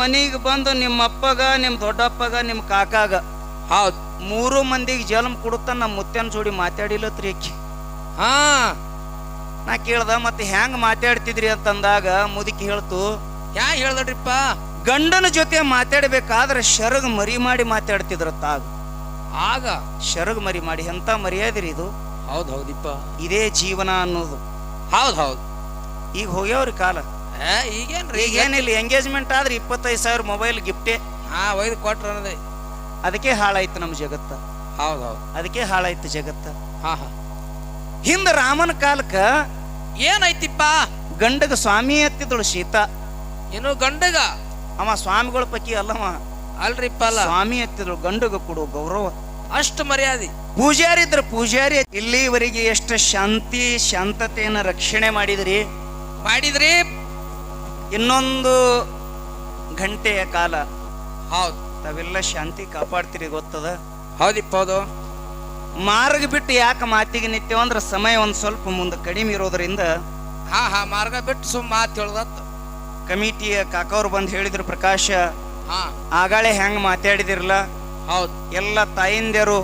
ಮನಿಗೆ ಬಂದು ನಿಮ್ಮ ಅಪ್ಪಗ ನಿಮ್ಮ ದೊಡ್ಡಪ್ಪಗ ನಿಮ್ಮ ಕಾಕಾಗ ಹೌದ್ 3 ಮಂದಿಗೆ ಜನ್ಮ ಕೊಡುತ್ತ ನಮ್ಮ ಮುತ್ಯನ ಜೋಡಿ ಮಾತಾಡಿಲ್ಲತ್ರಿ ಆಕಿ. ಹಾ ನಾ ಕೇಳ್ದ ಮತ್ತೆ ಹೆಂಗ್ ಮಾತಾಡ್ತಿದ್ರಿ ಅಂತಂದಾಗ ಮುದುಕಿ ಹೇಳ್ತು, ಯಾ ಹೇಳ್ದಡ್ರಿಪ್ಪ, ಗಂಡನ ಜೊತೆ ಮಾತಾಡ್ಬೇಕಾದ್ರೆ ಶರಗ್ ಮರಿ ಮಾಡಿ ಮಾತಾಡ್ತಿದ್ರತ್ತ. ಆಗ ಶರಗ್ ಮರಿ ಮಾಡಿ ಎಂತ ಮರ್ಯಾದ್ರಿ ಇದು. ಹೌದ್ ಹೌದಿಪ್ಪ, ಇದೇ ಜೀವನ ಅನ್ನೋದು. ಹೌದ್ ಹೌದ್. ಈಗ ಹೋಗ್ಯಾವ್ರಿ ಕಾಲ. ಈಗೇನ್ರಿ, ಈಗ ಏನಿಲ್ಲ, ಎಂಗೇಜ್ಮೆಂಟ್ ಆದ್ರೆ 25,000 ಮೊಬೈಲ್ ಗಿಫ್ಟೇ. ಹಾ ಒಯ್ದು ಕೊಟ್ರ ಅನ್ನೋದೇ. ಅದಕ್ಕೆ ಹಾಳಾಯ್ತು ನಮ್ಮ ಜಗತ್ತ. ಹೌದ್ ಹೌದ್, ಅದಕ್ಕೆ ಹಾಳಾಯ್ತು ಜಗತ್ತ. ಹಾ ಹಾ. ಹಿಂದ ರಾಮನ ಕಾಲಕ್ಕ ಏನೈತಿಪ್ಪ, ಗಂಡಗ ಸ್ವಾಮಿ ಎತ್ತಿದಳು ಸೀತಾ. ಏನು ಗಂಡಗ? ಅವ ಸ್ವಾಮಿಗಳ ಪೈಕಿ ಅಲ್ಲವ, ಅಲ್ರಿಪ್ಪ ಅಲ್ಲ, ಸ್ವಾಮಿ ಎತ್ತಿದಳು. ಗಂಡಗ ಕೊಡು ಗೌರವ, ಅಷ್ಟು ಮರ್ಯಾದೆ. ಪೂಜಾರಿ ಇದ್ರ ಪೂಜಾರಿ. ಇಲ್ಲಿವರೆಗೆ ಎಷ್ಟು ಶಾಂತತೆಯನ್ನ ರಕ್ಷಣೆ ಮಾಡಿದ್ರಿ. ಇನ್ನೊಂದು ಗಂಟೆಯ ಕಾಲ ಹೌದ್ ತಾವೆಲ್ಲ ಶಾಂತಿ ಕಾಪಾಡ್ತೀರಿ, ಗೊತ್ತದ? ಹೌದಿಪ್ಪ ಹೌದು. ಮಾರ್ಗ ಬಿಟ್ಟು ಯಾಕೆ ಮಾತಿಗೆ ನಿತ್ಯವ ಅಂದ್ರ ಸಮಯ ಒಂದ್ ಸ್ವಲ್ಪ ಮುಂದೆ ಕಡಿಮೆ ಇರೋದ್ರಿಂದ ಹಾ ಹಾ, ಮಾರ್ಗ ಬಿಟ್ಟು ಸುಮ್ಮ ಮಾತು ಹೇಳ್ದತ್ತ. ಕಮಿಟಿಯ ಕಾಕವ್ರು ಬಂದು ಹೇಳಿದ್ರು, ಪ್ರಕಾಶ ಹಾ ಆಗಾಳೆ ಹೆಂಗ್ ಮಾತಾಡಿದಿರಲ್ಲ, ಹೌದ್ ಎಲ್ಲ ತಾಯಿಂದ್ಯರು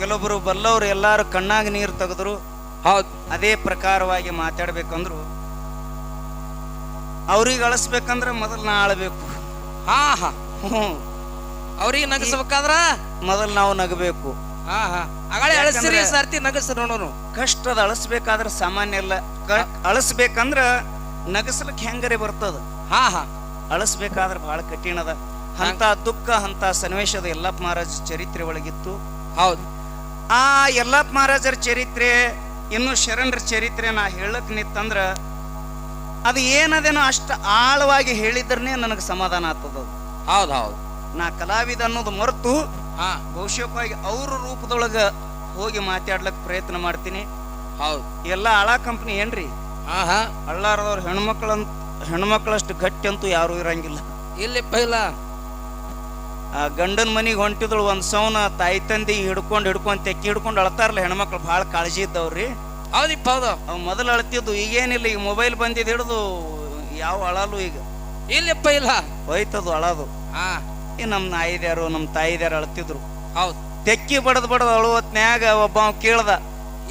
ಕೆಲವೊಬ್ರು ಬಲ್ಲವ್ರು ಎಲ್ಲಾರು ಕಣ್ಣಾಗ ನೀರು ತೆಗೆದ್ರು. ಹೌದ್, ಅದೇ ಪ್ರಕಾರವಾಗಿ ಮಾತಾಡ್ಬೇಕಂದ್ರು ಅವ್ರಿಗೆ ಅಳಿಸ್ಬೇಕಂದ್ರ ಮೊದಲು ನಾ ಆಳ್ಬೇಕು. ಹಾ ಹಾ, ಅವ್ರಿಗೆ ನಗಸ್ಬೇಕಾದ್ರ ಮೊದಲು ನಾವು ನಗಬೇಕು. ಹಾ ಹಾ, ಅಗಳೇ ಅಳಿಸ್ರಿ ಸರ್ತಿ ನಗಸ್ರಿ ನೋಡೋನು. ಕಷ್ಟದ ಅಳಿಸ್ಬೇಕಾದ್ರೆ ಸಾಮಾನ್ಯ ಇಲ್ಲ. ಅಳಿಸ್ಬೇಕಂದ್ರ ನಗಸ್ಲಕ್ ಹೆಂಗರೆ ಬರ್ತದ. ಹಾ ಹಾ, ಅಳಿಸ್ಬೇಕಾದ್ರೆ ಬಹಳ ಕಠಿಣದ. ಅಂತ ದುಃಖ ಅಂತ ಸನ್ನಿವೇಶದ ಯಲ್ಲಪ್ಪ ಮಹಾರಾಜ ಚರಿತ್ರೆ ಒಳಗಿತ್ತು. ಹೌದು, ಆ ಯಲ್ಲಪ್ಪ ಮಹಾರಾಜರ ಚರಿತ್ರೆ ಇನ್ನು ಶರಣರ ಚರಿತ್ರೆ ನಾ ಹೇಳಕ್ ನಿತ್ತಂದ್ರ ಅದು ಏನದೇನೋ ಅಷ್ಟು ಆಳವಾಗಿ ಹೇಳಿದ್ರನೇ ನನಗೆ ಸಮಾಧಾನ ಆಗ್ತದ. ಹೌದ್ ಹೌದ್. ನಾ ಕಲಾವಿದ ಅನ್ನೋದು ಮರೆತು ಹಾ ಬಹುಶಃವಾಗಿ ಅವ್ರ ರೂಪದೊಳಗ ಹೋಗಿ ಮಾತಾಡ್ಲಕ್ ಪ್ರಯತ್ನ ಮಾಡ್ತೀನಿ. ಹೌದ್, ಎಲ್ಲ ಹಳ ಕಂಪ್ನಿ ಏನ್ರಿ, ಹಾ ಹಾ, ಹಳ್ಳಾರದವ್ರು ಹೆಣ್ಮಕ್ಳಷ್ಟು ಗಟ್ಟಿ ಅಂತೂ ಯಾರು ಇರಂಗಿಲ್ಲ. ಇಲ್ಲಿಪ್ಪ ಇಲ್ಲ. ಆ ಗಂಡನ ಮನಿಗೆ ಹೊಂಟಿದಳು ಒಂದ್ ಸೌನ ತಾಯಿ ತಂದಿ ಹಿಡ್ಕೊಂಡ್ ತೆಕ್ಕಿ ಹಿಡ್ಕೊಂಡು ಅಳ್ತಾರಲ್ಲ ಹೆಣ್ಮಕ್ಳು, ಬಹಳ ಕಾಳಜಿ ಇದ್ದವ್ರಿ. ಹೌದಿಪ್ಪ ಹೌದು. ಅವ್ ಮೊದಲು ಅಳ್ತಿದ್ದು, ಈಗೇನಿಲ್ಲ, ಈಗ ಮೊಬೈಲ್ ಬಂದಿದ್ ಹಿಡ್ದು ಯಾವ ಅಳಲು ಈಗ ಇಲ್ಲಿಪ್ಪ ಇಲ್ಲ, ಹೋಯ್ತದು ಅಳದು. ಹಾ, ಈ ನಮ್ ನಾಯಿದ್ಯಾರು ನಮ್ ತಾಯಿದ್ಯಾರು ಅಳ್ತಿದ್ರು. ಹೌದ್, ತೆಕ್ಕಿ ಬಡದ್ ಅಳುವತ್ನ್ಯಾಗ ಒಬ್ಬ ಕೇಳ್ದ,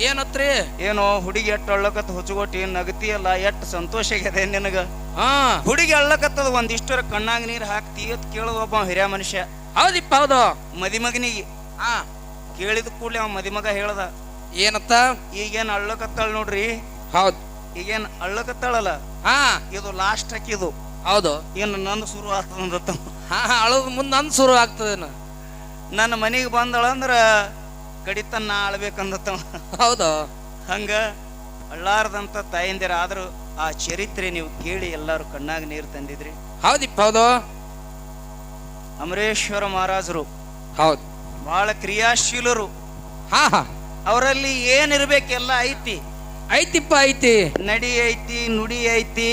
ಏನತ್ರಿ? ಏನೋ ಹುಡುಗಿ ಎಟ್ಟು ಅಳ್ಳಕತ್ ಹುಚ್ಚುಗೊಟ್ಟಿ ನಗತಿಯಲ್ಲ, ಎಟ್ಟು ಸಂತೋಷ ಆಗಿದೆ ನಿನಗ. ಹಾ, ಹುಡುಗಿ ಅಳ್ಳಕತ್ತದ, ಒಂದಿಷ್ಟರ ಕಣ್ಣಾಗ ನೀರ್ ಹಾಕ್ತಿ ಅಂತ ಕೇಳದ ಒಬ್ಬ ಹಿರಿಯ ಮನುಷ್ಯ. ಹೌದಿಪ್ಪ ಹೌದು. ಮದಿಮಗನಿಗೆ ಹಾ, ಕೇಳಿದ ಕೂಡಲೇ ಅವ ಮದಿಮಗ ಹೇಳ್ದ, ಏನತ್ತ? ಈಗೇನ್ ಅಳ್ಳಕತ್ತಾಳ ನೋಡ್ರಿ. ಹೌದ್, ಈಗೇನ್ ಅಳ್ಳಕತ್ತಾಳಲ್ಲ, ಹಾ ಇದು ಲಾಸ್ಟ್ ಹಾಕಿದು, ಹೌದು. ಇನ್ನು ನಂದು ಶುರು ಆಗ್ತದಂತ. ಹಾ ಹಾ, ಅಳೋದು ಮುಂದೆ ನಂದು ಶುರು ಆಗ್ತದೇನ. ನನ್ನ ಮನೆಗೆ ಬಂದಳಂದ್ರ ಕಡಿತನ್ನ ಆಳ್ಬೇಕಂದತ್ತ. ಹೌದು, ಹಂಗ ಅಳ್ಳಾರದಂತ ತಾಯಿಂದಿರ. ಆದ್ರೂ ಆ ಚರಿತ್ರೆ ನೀವು ಕೇಳಿ ಎಲ್ಲಾರು ಕಣ್ಣಾಗ ನೀರು ತಂದಿದ್ರಿ. ಹೌದಿಪ್ಪ ಹೌದು. ಅಮರೇಶ್ವರ ಮಹಾರಾಜರು ಹೌದ್, ಬಹಳ ಕ್ರಿಯಾಶೀಲರು. ಹಾ ಹಾ, ಅವರಲ್ಲಿ ಏನಿರ್ಬೇಕೆಲ್ಲ ಐತಿ. ಐತಿಪ್ಪ ಐತಿ, ನಡಿ ಐತಿ, ನುಡಿ ಐತಿ.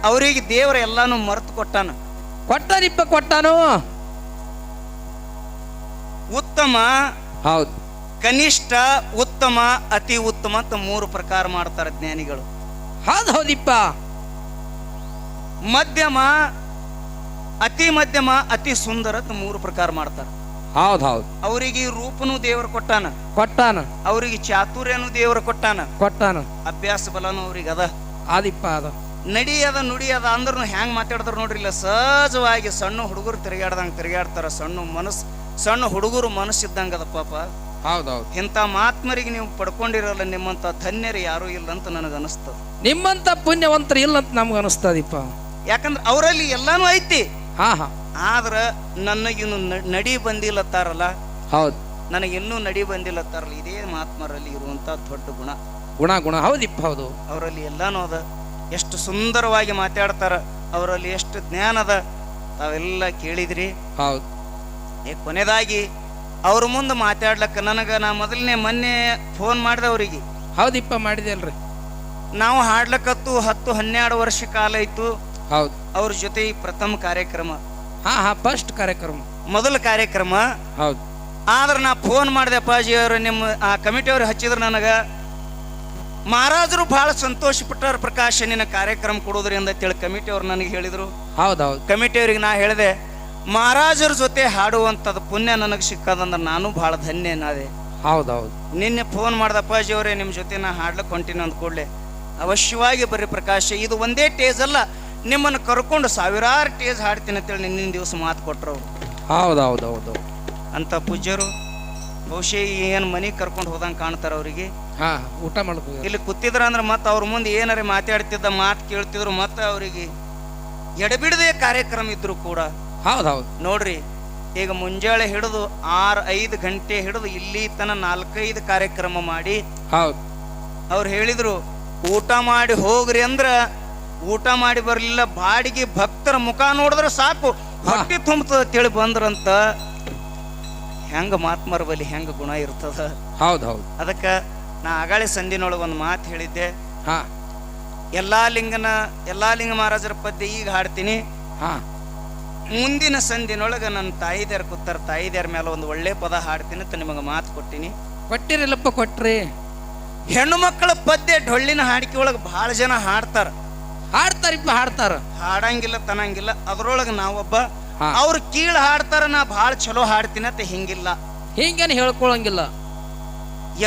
ಅವರಿಗೆ ದೇವರ ಎಲ್ಲಾನು ಮರೆತು ಕೊಟ್ಟಾನ. ಕೊಟ್ಟಾನಿಪ್ಪ, ಕೊಟ್ಟಾನು. ಉತ್ತಮ, ಹೌದ್, ಕನಿಷ್ಠ, ಉತ್ತಮ, ಅತಿ ಉತ್ತಮ ಅಂತ 3 ಪ್ರಕಾರ ಮಾಡ್ತಾರೆ ಜ್ಞಾನಿಗಳು. ಹೌದ್ ಹೌದಿಪ್ಪ. ಮಧ್ಯಮ, ಅತಿ ಮಧ್ಯಮ, ಅತಿ ಸುಂದರ ಅಂತ 3 ಪ್ರಕಾರ ಮಾಡ್ತಾರೆ. ಹೌದ್ ಹೌದ್. ಅವರಿಗೆ ರೂಪನು ದೇವರು ಕೊಟ್ಟಾನ, ಕೊಟ್ಟಾನ. ಅವರಿಗೆ ಚಾತುರ್ಯನು ದೇವರು ಕೊಟ್ಟಾನ, ಕೊಟ್ಟಾನ. ಅಭ್ಯಾಸ ಬಲನು ಅವ್ರಿಗೆ ಅದ. ಆದಿಪ್ಪ ಅದ. ನಡಿ ಅದ, ನುಡಿ ಅದ ಅಂದ್ರೂ ಹೆಂಗ್ ಮಾತಾಡಿದ್ರು ನೋಡ್ರಿ. ಇಲ್ಲ, ಸಹಜವಾಗಿ ಸಣ್ಣ ಹುಡುಗರು ತಿರುಗಾಡ್ದಂಗ ತಿರುಗಾಡ್ತಾರ. ಸಣ್ಣ ಹುಡುಗರು ಮನಸ್ಸಿದ್ದಂಗದ ಪಾಪ. ಹೌದೌದು. ಇಂಥ ಮಹಾತ್ಮರಿಗೆ ನೀವು ಪಡ್ಕೊಂಡಿರಲ್ಲ, ನಿಮ್ಮಂತ ಧನ್ಯರು ಯಾರು ಇಲ್ಲ ಅಂತ ನನಗೆ ಅನಿಸ್ತದ. ನಿಮ್ಮಂತ ಪುಣ್ಯವಂತರು ಇಲ್ಲ ಅಂತ ನಮ್ಗೆ ಅನಿಸ್ತದಿಪ್ಪ. ಯಾಕಂದ್ರೆ ಅವರಲ್ಲಿ ಎಲ್ಲಾನು ಐತಿ. ಹಾ ಹಾ, ಆದ್ರ ನನಗಿನ್ನು ನಡಿ ಬಂದಿಲ್ಲತ್ತಾರಲ್ಲ, ಹೌದ್, ನನಗಿನ್ನೂ ನಡಿ ಬಂದಿಲ್ಲತ್ತಾರಲ್ಲ, ಇದೇ ಮಹಾತ್ಮರಲ್ಲಿ ಇರುವಂತ ದೊಡ್ಡ ಗುಣ. ಗುಣ ಹೌದಿಪ್ಪ ಹೌದು. ಅವರಲ್ಲಿ ಎಲ್ಲಾನು ಅದ. ಎಷ್ಟು ಸುಂದರವಾಗಿ ಮಾತಾಡ್ತಾರ, ಅವರಲ್ಲಿ ಎಷ್ಟು ಜ್ಞಾನ ಅದ, ತಾವೆಲ್ಲ ಕೇಳಿದ್ರಿ. ಹೌದು. ಕೊನೆದಾಗಿ ಅವ್ರ ಮುಂದೆ ಮಾತಾಡ್ಲಕ್ಕ ನಾ ಮೊನ್ನೆ ಫೋನ್ ಮಾಡಿದೆ ಅವರಿಗೆ. ಹೌದಿಪ್ಪ, ಮಾಡಿದೆ ಅಲ್ರಿ. ನಾವು ಹಾಡ್ಲಕ್ಕತ್ತು 10-12 ವರ್ಷ ಕಾಲ ಆಯ್ತು. ಹೌದು. ಅವ್ರ ಜೊತೆ ಈ ಪ್ರಥಮ ಕಾರ್ಯಕ್ರಮ. ಹಾ ಹಾ, ಫಸ್ಟ್ ಕಾರ್ಯಕ್ರಮ, ಮೊದಲ ಕಾರ್ಯಕ್ರಮ. ಹೌದು. ಆದ್ರೆ ನಾ ಫೋನ್ ಮಾಡಿದೆ, ಅಪ್ಪಾಜಿ ಅವರು ನಿಮ್ಮ ಆ ಕಮಿಟಿಯವ್ರು ಹಚ್ಚಿದ್ರು ನನಗ. ಮಹಾರಾಜರು ಬಹಳ ಸಂತೋಷ ಪಟ್ಟಾರ, ಪ್ರಕಾಶ ನಿನ್ನ ಕಾರ್ಯಕ್ರಮ ಕೊಡೋದ್ರಿಂದ ಅಂತೇಳಿ ಕಮಿಟಿಯವ್ರು ನನಗೆ ಹೇಳಿದ್ರು. ಹೌದೌದು. ಕಮಿಟಿಯವ್ರಿಗೆ ನಾ ಹೇಳಿದೆ, ಮಹಾರಾಜರ ಜೊತೆ ಹಾಡುವಂಥದ್ದು ಪುಣ್ಯ ನನಗೆ ಸಿಕ್ಕದಂದ್ರೆ ನಾನು ಭಾಳ ಧನ್ಯನಾದೆ. ಹೌದೌದು. ನಿನ್ನೆ ಫೋನ್ ಮಾಡ್ದ ಅಪ್ಪಾಜಿ ಅವರೇ, ನಿಮ್ಮ ಜೊತೆ ನಾ ಹಾಡ್ಲಿಕ್ಕೆ ಹೊಂಟೀನಿ ಅಂದ ಕೂಡಲೇ ಅವಶ್ಯವಾಗಿ ಬರ್ರಿ ಪ್ರಕಾಶ್, ಇದು ಒಂದೇ ಟೇಜ್ ಅಲ್ಲ, ನಿಮ್ಮನ್ನು ಕರ್ಕೊಂಡು ಸಾವಿರಾರು ಟೇಜ್ ಹಾಡ್ತೀನಿ ಅಂತೇಳಿ ನಿನ್ನಿನ ದಿವಸ ಮಾತು ಕೊಟ್ಟರು ಅವರು. ಹೌದೌದೌದು. ಅಂತ ಪೂಜ್ಯರು ಬಹುಶಃ ಏನು ಮನೆಗೆ ಕರ್ಕೊಂಡು ಹೋದಂಗೆ ಕಾಣ್ತಾರೆ ಅವರಿಗೆ. ಹಾ, ಊಟ ಮಾಡ್ಕೋ. ಇಲ್ಲಿ ಕೂತಿದ್ರ ಅಂದ್ರೆ ಮತ್ತೆ ಅವ್ರ ಮುಂದೆ ಏನಾರ ಮಾತಾಡ್ತಿದ್ದ ಮಾತು ಕೇಳ್ತಿದ್ರು, ಮತ್ತೆ ಅವರಿಗೆ ಎಡಬಿಡದೆ ಕಾರ್ಯಕ್ರಮ ಇದ್ರು ಕೂಡ. ಹೌದೌದು. ನೋಡ್ರಿ, ಈಗ ಮುಂಜಾನೆ ಹಿಡಿದು 6-5 ಗಂಟೆ ಹಿಡಿದು ಇಲ್ಲಿ ತನ 4-5 ಕಾರ್ಯಕ್ರಮ ಮಾಡಿ ಹೌದು. ಅವ್ರು ಹೇಳಿದ್ರು ಊಟ ಮಾಡಿ ಹೋಗ್ರಿ ಅಂದ್ರ ಊಟ ಮಾಡಿ ಬರ್ಲಿಲ್ಲ, ಬಾಡಿಗೆ ಭಕ್ತರ ಮುಖ ನೋಡಿದ್ರೆ ಸಾಕು ಹೊಟ್ಟೆ ತುಂಬತದ ತಿಳಿ ಬಂದ್ರಂತ. ಹೆಂಗ ಮಾತ್ಮರ ಬಲಿ ಹೆಂಗ ಗುಣ ಇರ್ತದ. ಹೌದೌದು. ಅದಕ್ಕ ನಾ ಆಗಾಳೆ ಸಂಧಿನೊಳಗೆ ಒಂದು ಮಾತು ಹೇಳಿದ್ದೆ, ಹಾ, ಎಲ್ಲಾ ಲಿಂಗ ಮಹಾರಾಜರ ಪದ್ಯ ಈಗ ಹಾಡ್ತೀನಿ, ಹಾ, ಮುಂದಿನ ಸಂಧಿನೊಳಗೆ ನನ್ನ ತಾಯಿದಾರ ಕೂತಾರ, ತಾಯಿದಾರ ಮೇಲೆ ಒಂದು ಒಳ್ಳೆ ಪದ ಹಾಡ್ತೀನಿ ಅಂತ ನಿಮಗೆ ಮಾತು ಕೊಟ್ಟಿನಿ. ಕೊಟ್ಟಿರಿಲ್ಲಪ್ಪ, ಕೊಟ್ರಿ. ಹೆಣ್ಣು ಮಕ್ಕಳ ಪದ್ಯ ಡೊಳ್ಳಿನ ಹಾಡಿಕೆ ಒಳಗೆ ಬಹಳ ಜನ ಹಾಡ್ತಾರ, ಹಾಡ್ತಾರಿಪ್ಪ, ಹಾಡ್ತಾರ, ಹಾಡಂಗಿಲ್ಲ ತನಂಗಿಲ್ಲ. ಅದ್ರೊಳಗೆ ನಾವೊಬ್ಬ, ಹಾ. ಅವ್ರು ಕೀಳು ಹಾಡ್ತಾರ, ನಾ ಭಾಳ ಚಲೋ ಹಾಡ್ತೀನಿ ಅಂತ ಹಿಂಗಿಲ್ಲ. ಹಿಂಗೇನು ಹೇಳ್ಕೊಳಂಗಿಲ್ಲ.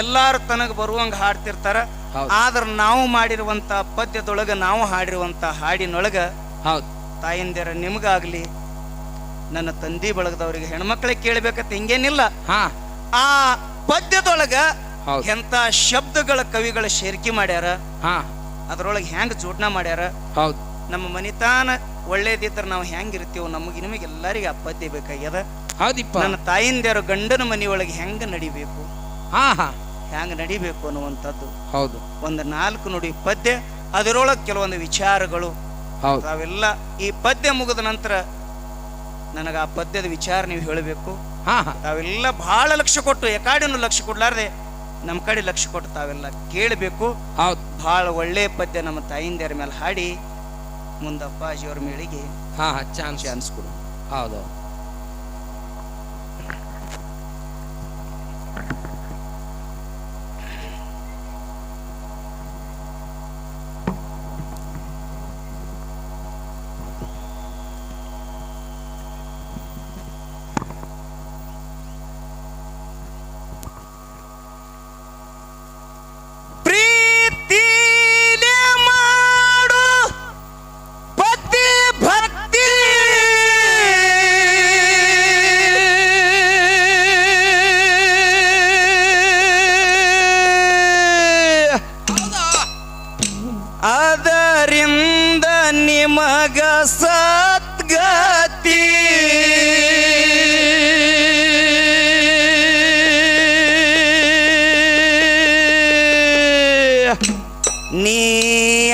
ಎಲ್ಲಾರು ತನಗ ಬರುವಂಗ ಹಾಡ್ತಿರ್ತಾರ. ಹೌದು. ಆದ್ರ ನಾವು ಮಾಡಿರುವಂತ ಪದ್ಯದೊಳಗ, ನಾವು ಹಾಡಿರುವಂತ ಹಾಡಿನೊಳಗ, ಹೌದು, ತಾಯಿಂದಿರ ನಿಮ್ಗಾಗ್ಲಿ ನನ್ನ ತಂದಿ ಬಳಗದವ್ರಿಗೆ ಹೆಣ್ಮಕ್ಳಿಗೆ ಕೇಳಬೇಕಂತ ಹಿಂಗೇನಿಲ್ಲ. ಹಾ, ಆ ಪದ್ಯದೊಳಗ ಹೌದು. ಎಂತ ಶಬ್ದಗಳ ಕವಿಗಳ ಶೇರ್ಕಿ ಮಾಡ್ಯಾರ, ಹಾ, ಅದ್ರೊಳಗೆ ಹೆಂಗ್ ಜೋಡ್ನ ಮಾಡ್ಯಾರ. ಹೌದು. ನಮ್ಮ ಮನಿತಾನ ಒಳ್ಳೇದಿದ್ರ ನಾವು ಹೆಂಗಿರ್ತೀವೋ ನಿಮಗೆಲ್ಲರಿಗೆ ಆ ಪದ್ಯ ಬೇಕಾಗ್ಯದ. ಹೌದಿಪ್ಪ. ನನ್ನ ತಾಯಿಂದ್ಯಾರು ಗಂಡನ ಮನೆಯೊಳಗೆ ಹೆಂಗ ನಡಿಬೇಕು, ಹಾ, ಹಾ, ಹೆಂಗ ನಡಿಬೇಕು ಅನ್ನುವಂಥದ್ದು ಹೌದು. ಒಂದು 4 ನುಡಿ ಪದ್ಯ, ಅದರೊಳಗೆ ಕೆಲವೊಂದು ವಿಚಾರಗಳು. ಹೌದು. ತಾವೆಲ್ಲ ಈ ಪದ್ಯ ಮುಗಿದ ನಂತರ ನನಗೆ ಆ ಪದ್ಯದ ವಿಚಾರ ನೀವು ಹೇಳಬೇಕು. ಹಾ, ಹಾ, ತಾವೆಲ್ಲ ಬಹಳ ಲಕ್ಷ್ಯ ಕೊಟ್ಟು, ಎಕಾಡಿನೂ ಲಕ್ಷ್ಯ ಕೊಡ್ಲಾರ್ದೆ ನಮ್ಮ ಕಡೆ ಲಕ್ಷ್ಯ ಕೊಟ್ಟು ತಾವೆಲ್ಲ ಕೇಳಬೇಕು. ಹೌದು. ಬಹಳ ಒಳ್ಳೆ ಪದ್ಯ ನಮ್ಮ ತಾಯಿಂದಿಯರ ಮೇಲೆ ಹಾಡಿ ಮುಂದೆ ಅಪ್ಪಾಜಿಯವ್ರ ಮೇಳಿಗೆ ಹಾ, ಹಾ, ಚಾನ್ಸ್ ಚಾನ್ಸ್ ಕೊಡು. ಹೌದು. ಪ್ರೀತಿಲೆ ಮಾಡು ಪತಿ ಭಕ್ತಿ, ಅದರಿಂದ ನಿಮಗ ಸದ್ಗತಿ.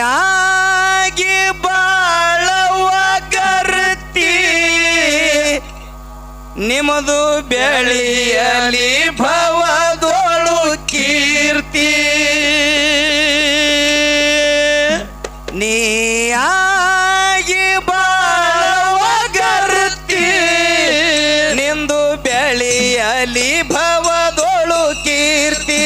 ನೀಯಾಗಿ ಬಾಳವ ಗರ್ತಿ, ನಿಮ್ಮದು ಬೆಳೆಯಲಿ ಭವದೊಳು ಕೀರ್ತಿ. ನೀಯಾಗಿ ಬಾಳವ ಗರ್ತಿ, ನಿಂದು ಬೆಳೆಯಲಿ ಭವದೊಳು ಕೀರ್ತಿ.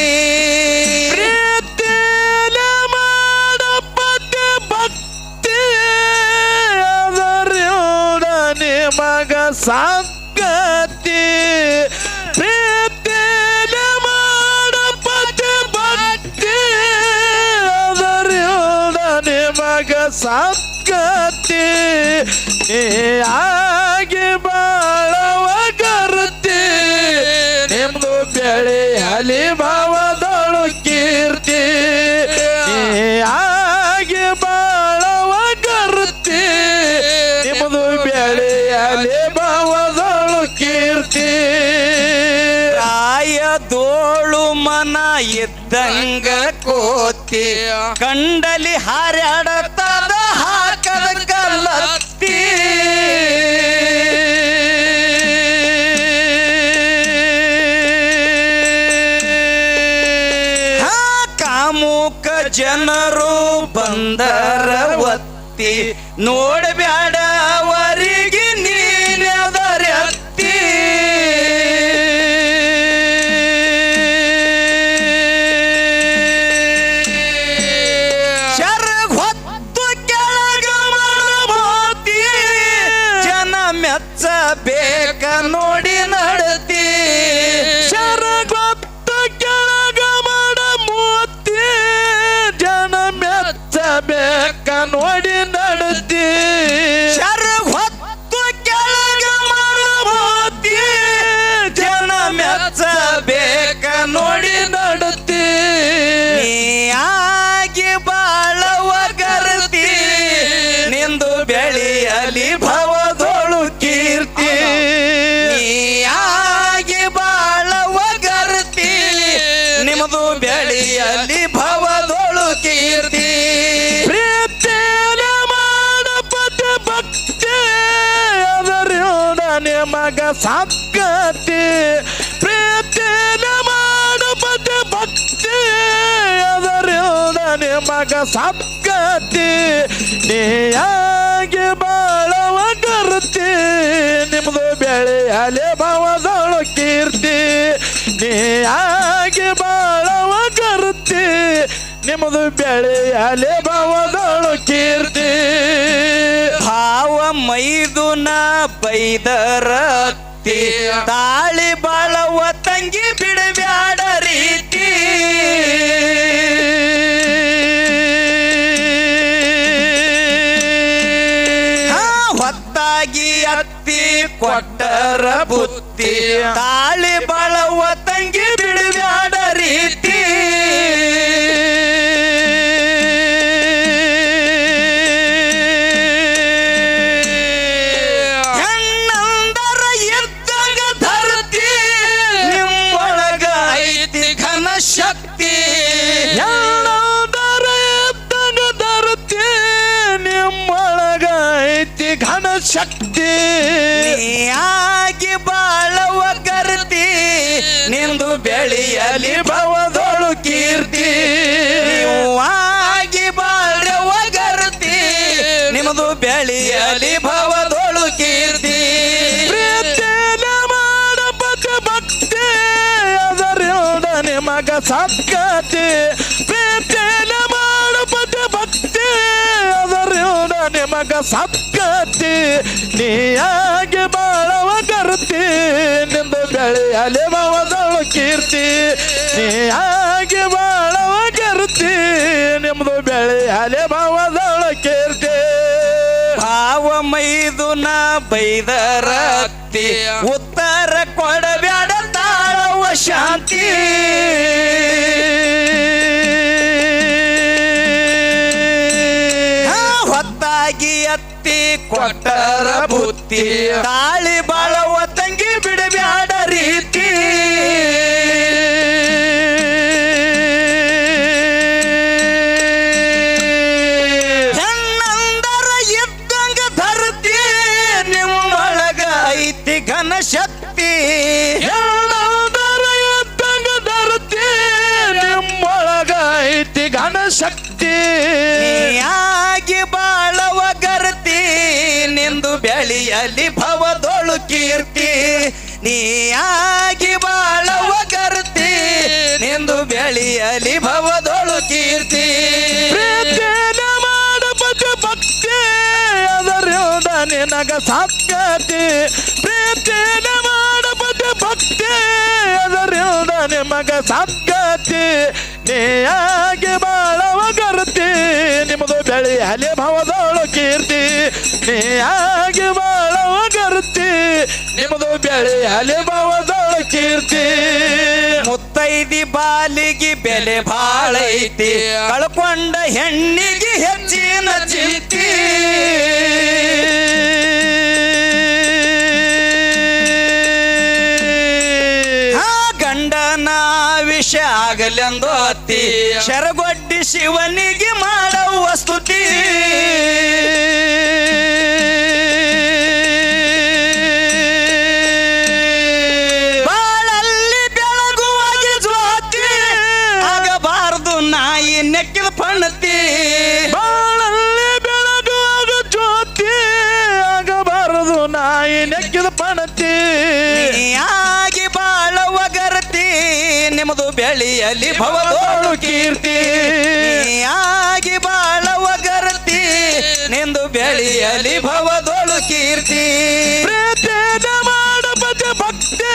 ಮಗ ಸಂಗತಿ ಪ್ರೀತಿಲ ಮಾಡ ಪತಿ ಭಕ್ತಿ, ಅದರಿಂದ ನಿಮಗ ಸಂಗತಿ. ಆಗಿ ಬಾಳವ ಗರ್ತಿ, ನಿಮ್ದು ಬೆಳೆಯಲಿ ಭಾವದೊಳು ಕೀರ್ತಿ. ಆಗಿ ಬಾಳವ ಗರ್ತಿ, ನಿಮ್ದು ಬೆಳೆಯಲಿ ಭಾವದೊಳು ಕೀರ್ತಿ. ರಾಯದೋಳು ಮನ ಇದ್ದಂಗ ಕೋತಿ, ಕಂಡಲಿ ಹಾರಾಡತದ ಹಾಕದ ಕಲ್ಲತ್ತಿ. ಕಾಮುಕ ಜನರು ಬಂದರ ಒತ್ತಿ, ನೋಡಬ್ಯಾಡ ಅವರಿಗೆ ನೀನದರತ್ತಿ. ಶರಗ್ ಹೊತ್ತು ಕೆಳಗ ಮೋತಿ, ಮೆಚ್ಚಬೇಕ ನೋಡಿ ನಡತಿ ಶರಗೊತ್ತ ಕೆಳಗ ಮಾಡ ಮೂತಿ ಜನ ಮೆಚ್ಚಬೇಕ ನೋಡಿ ನಡತಿ ಶರ ಹೊತ್ತು ಕೆಳಗ ಮಾಡಬೋತಿ ಜನ ಮೆಚ್ಚಬೇಕ ನೋಡಿ ನಡತಿ ನೀಯಾಗಿ ಬಾಳವ ಗರ್ತಿ ನಿಂದು ಬೆಳೆಯಲಿ ಭವದೊಳು ಕೀರ್ತಿ ನೀಯಾಗಿ ಬಾಳವ ಗರ್ತಿ ನಿಮ್ಮದು ಬೆಳೆಯಲಿ ಭವದೊಳು ಕೀರ್ತಿ ಪ್ರೀತಿಯ ಮಾಡಪತಿ ಭಕ್ತಿ ಅದರಿಂದ ನಿಮಗ ಸಾಕತಿ ಪ್ರೀತಿಯ ಮಾಡಪತಿ ಭಕ್ತಿ ಅದರಿಂದ ನಿಮಗ ಸಾಕತಿ ನೀಯಾಗಿ ಬಾಳವ ಗರ್ತಿ ನಿಮ್ದು ಬೆಳೆಯಲಿ ಭವದೊಳು ಕೀರ್ತಿ ನೀಯಾಗಿ ಬಾಳವ ಗರ್ತಿ ನಿಮ್ಮದು ಬೆಳೆಯಲಿ ಭವದೊಳು ಕೀರ್ತಿ ಭಾವ ಮೈದುನ ಬೈದರತ್ತಿ ತಾಳಿ ಬಾಳವ ತಂಗಿ ಬಿಡಬ್ಯಾಡ ರೀತಿ ಹೊತ್ತಾಗಿ ಅತ್ತಿ ಕೊಟ್ಟರ ಬುತ್ತಿ ತಾಳಿ ಬಾಳವ ತಂಗಿ ಬಿಡಬ್ಯಾಡ ರೀತಿ ಹೆಣ್ಣಂದರ ಇದ್ದಾಗ ಧರತಿ ನಿಮ್ಮೊಳಗ ಐತಿ ಘನ ಶಕ್ತಿ ಎಲ್ಲದರ ಎದ್ದಾಗ ಧರತಿ ನಿಮ್ಮೊಳಗ ಐತಿ ಘನ ಶಕ್ತಿ ನೀಯಾಗಿ ಬಾಳವ ಗರ್ತಿ ನಿಂದು ಬೆಳೆಯಲಿ ಭವದೊಳು ಕೀರ್ತಿ ನೀವಾಗಿ ಬಾಳವ ಗರ್ತಿ ನಿಮ್ಮದು ಬೆಳೆಯಲಿ ಭವದೊಳು ಕೀರ್ತಿ ಪ್ರೀತಿಯ ಮಾಡಪತಿ ಭಕ್ತಿ ಅದರಿಂದ ನಿಮಗ ಸದ್ಗತಿ ಪ್ರೀತಿಯ ಮಾಡಪತಿ ಭಕ್ತಿ ಅದರಿಂದ ನಿಮಗ ಸದ್ಗತಿ ನೀಯಾಗಿ ಬಾಳವ ಗರ್ತಿ ನಿಂದು ಬೆಳೆಯಲಿ ಭವದೊಳು ಕೀರ್ತಿ ನೀಯಾಗಿ ಬಾಳವ ಗರ್ತಿ ನಿಮ್ದು ಬೆಳೆಯಲಿ ಭವದೊಳು ಕೀರ್ತಿ ಭಾವ ಮೈದುನ ಬೈದರತ್ತಿ ಉತ್ತರ ಕೊಡಬ್ಯಾಡ ತಾಳವ ಶಾಂತಿ ಹೊತ್ತಾಗಿ ಅತ್ತಿ ಕೊಟ್ಟರ ಬುತ್ತಿ ತಾಳಿ ಬಾಳವ ತಂಗಿ ಬಿಡಬ್ಯಾಡ ರೀತಿ ಹೆಣ್ಣಂದರ ಇದ್ದಂಗ ಧರತಿ ನಿಮ್ಮೊಳಗ ಐತಿ ಘನ ಶಕ್ತಿ ಎಲ್ಲದರ ಎದ್ದಂಗ ಧರತಿ ನಿಮ್ಮೊಳಗ ಐತಿ ಘನ ಶಕ್ತಿ ನೀಯಾಗಿ ಬಾಳವ ಗರ್ತಿ ನಿಂದು ಬೆಳೆಯಲಿ ಭವದೊಳು ಕೀರ್ತಿ ನೀಯಾಗಿ ಬಾಳವ ಗರ್ತಿ ನಿಂದು ಬೆಳೆಯಲಿ ಭವದೊಳು ಕೀರ್ತಿ ಪ್ರೀತಿಯ ಮಾಡಪತಿ ಭಕ್ತಿ ಅದರಿಂದ ನಿನಗ ಸಾಧ್ಯತೆ ಪ್ರೀತಿಯ ಮಾಡಪತಿ ಭಕ್ತಿ ಅದರಿಂದ ನಿಮಗ ಸಾಧ್ಯತೆ ನೀಯಾಗಿ ಬಾಳವ ಗರ್ತಿ ನಿಮ್ಮದು ಬೆಳೆಯಲಿ ಭವದೊಳು ಕೀರ್ತಿ ನೀಯಾಗಿ ಬಾಳವ ಗರ್ತಿ ನಿಮ್ಮದು ಬೆಳೆಯಲಿ ಭವದೊಳು ಕೀರ್ತಿ ಮುತ್ತೈದಿ ಬಾಲಿಗೆ ಬೆಲೆ ಬಾಳೈತಿ ಕಳ್ಕೊಂಡ ಹೆಣ್ಣಿಗೆ ಹೆಚ್ಚಿನ ಚಿಂತಿ ಗಂಡನ ವಿಷ ಆಗಲೆಂದು ಅತ್ತಿ ಶರಗೊಡ್ಡಿ ಶಿವನಿಗೆ ಮಾಡುವ ಸ್ತುತಿ ಬಾಳಲ್ಲಿ ಬೆಳಗುವಾಗಿ ಜ್ಯೋತಿ ಆಗಬಾರದು ನಾಯಿ ನೆಕ್ಕಿದ ಪಣತಿ ಬಾಳಲ್ಲಿ ಬೆಳಗುವಾಗ ಜ್ಯೋತಿ ಆಗಬಾರದು ನಾಯಿ ನೆಕ್ಕಿದ ಪಣತಿ ಆಗಿ ಬಾಳವ ಗರತಿ ನಿಮ್ಮದು ಬೆಳೆಯಲಿ ಭವದೋಳು ಕೀರ್ತಿ ಆಗಿ ಬಾಳವ ಗರತಿ ನಿಂದು ಬೆಳೆಯಲಿ ಭವದೋಳು ಕೀರ್ತಿ ಮಾಡಬದ ಭಕ್ತಿ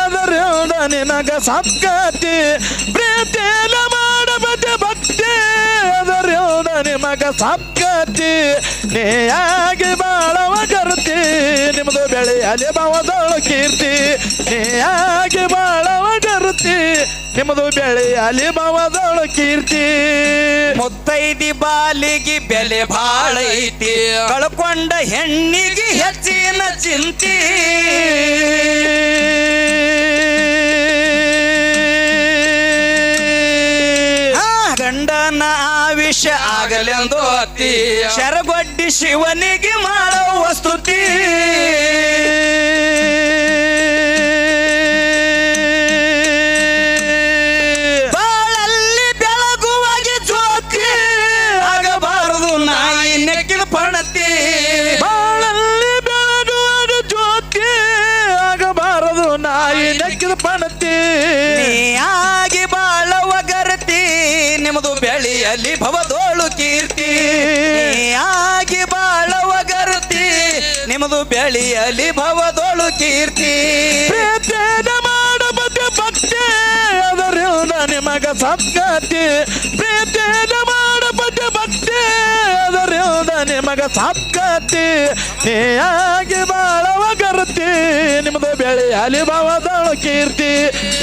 ಅದರಿಂದ ನಿನಗ ಸದ್ಗತಿ ಪ್ರೀತಿನ ಮಾಡಬದ ಭಕ್ತಿ ಅದರಿಂದ ನಿಮಗ ಸದ್ಗತಿ ನೀಯಾಗಿ ಬಾಳವ ಗರ್ತಿ ನಿಮ್ಮದು ಬೆಳೆಯಲಿ ಭವದೊಳ ಕೀರ್ತಿ ನೀಯಾಗಿ ಬಾಳವ ಗರ್ತಿ ನಿಮ್ಮದು ಬೆಳೆಯಲಿ ಭವದೊಳ ಕೀರ್ತಿ ಮುತ್ತೈದಿ ಬಾಲಿಗೆ ಬೆಲೆ ಬಾಳ ಐತಿ ಕಳ್ಕೊಂಡ ಹೆಣ್ಣಿಗೆ ಹೆಚ್ಚಿನ ಚಿಂತಿ ಗಂಡನ ಆವಿಷ ಆಗಲೆಂದು ಅತಿ ಶರಗೊಡ್ಡಿ ಶಿವನಿಗೆ ಮಾಡೋ ವಸ್ತುತಿ ಬಾಳಲ್ಲಿ ಬೆಳಗುವಾಗಿ ಜ್ಯೋತಿ ಆಗಬಾರದು ನಾಯಿ ನೆಕ್ಕಿನ ಪಣತಿ ಬಾಳಲ್ಲಿ ಬೆಳಗುವಾಗ ಜ್ಯೋತಿ ಆಗಬಾರದು ನಾಯಿ ನೆಕ್ಕಿದ ಪಣತಿ ನೀಯಾಗಿ ಬಾಳವ ಗರತಿ ನಿಮ್ಮದು ಬೆಳೆಯಲಿ ಭವದೋಳು ಕೀರ್ತಿ ನೀಯಾಗಿ ಬಾಳವ ಗರತಿ ನಿಮ್ಮದು ಬೆಳೆಯಲಿ ಭವದೋಳು ಕೀರ್ತಿ ಪ್ರೀತಿನ ಮಾಡಬದ ಭಕ್ತಿ ಅದರಿಂದ ನಿಮಗ ಸದ್ಗತಿ ಪ್ರೀತಿನ ಮಾಡಬದ ಭಕ್ತಿ ಅದರಿಂದ ನಿಮಗ ಸದ್ಗತಿ ನೀಯಾಗಿ ಬಾಳವ ಗರ್ತಿ ನಿಮ್ಮದು ಬೆಳೆಯಲಿ ಭವದೊಳ ಕೀರ್ತಿ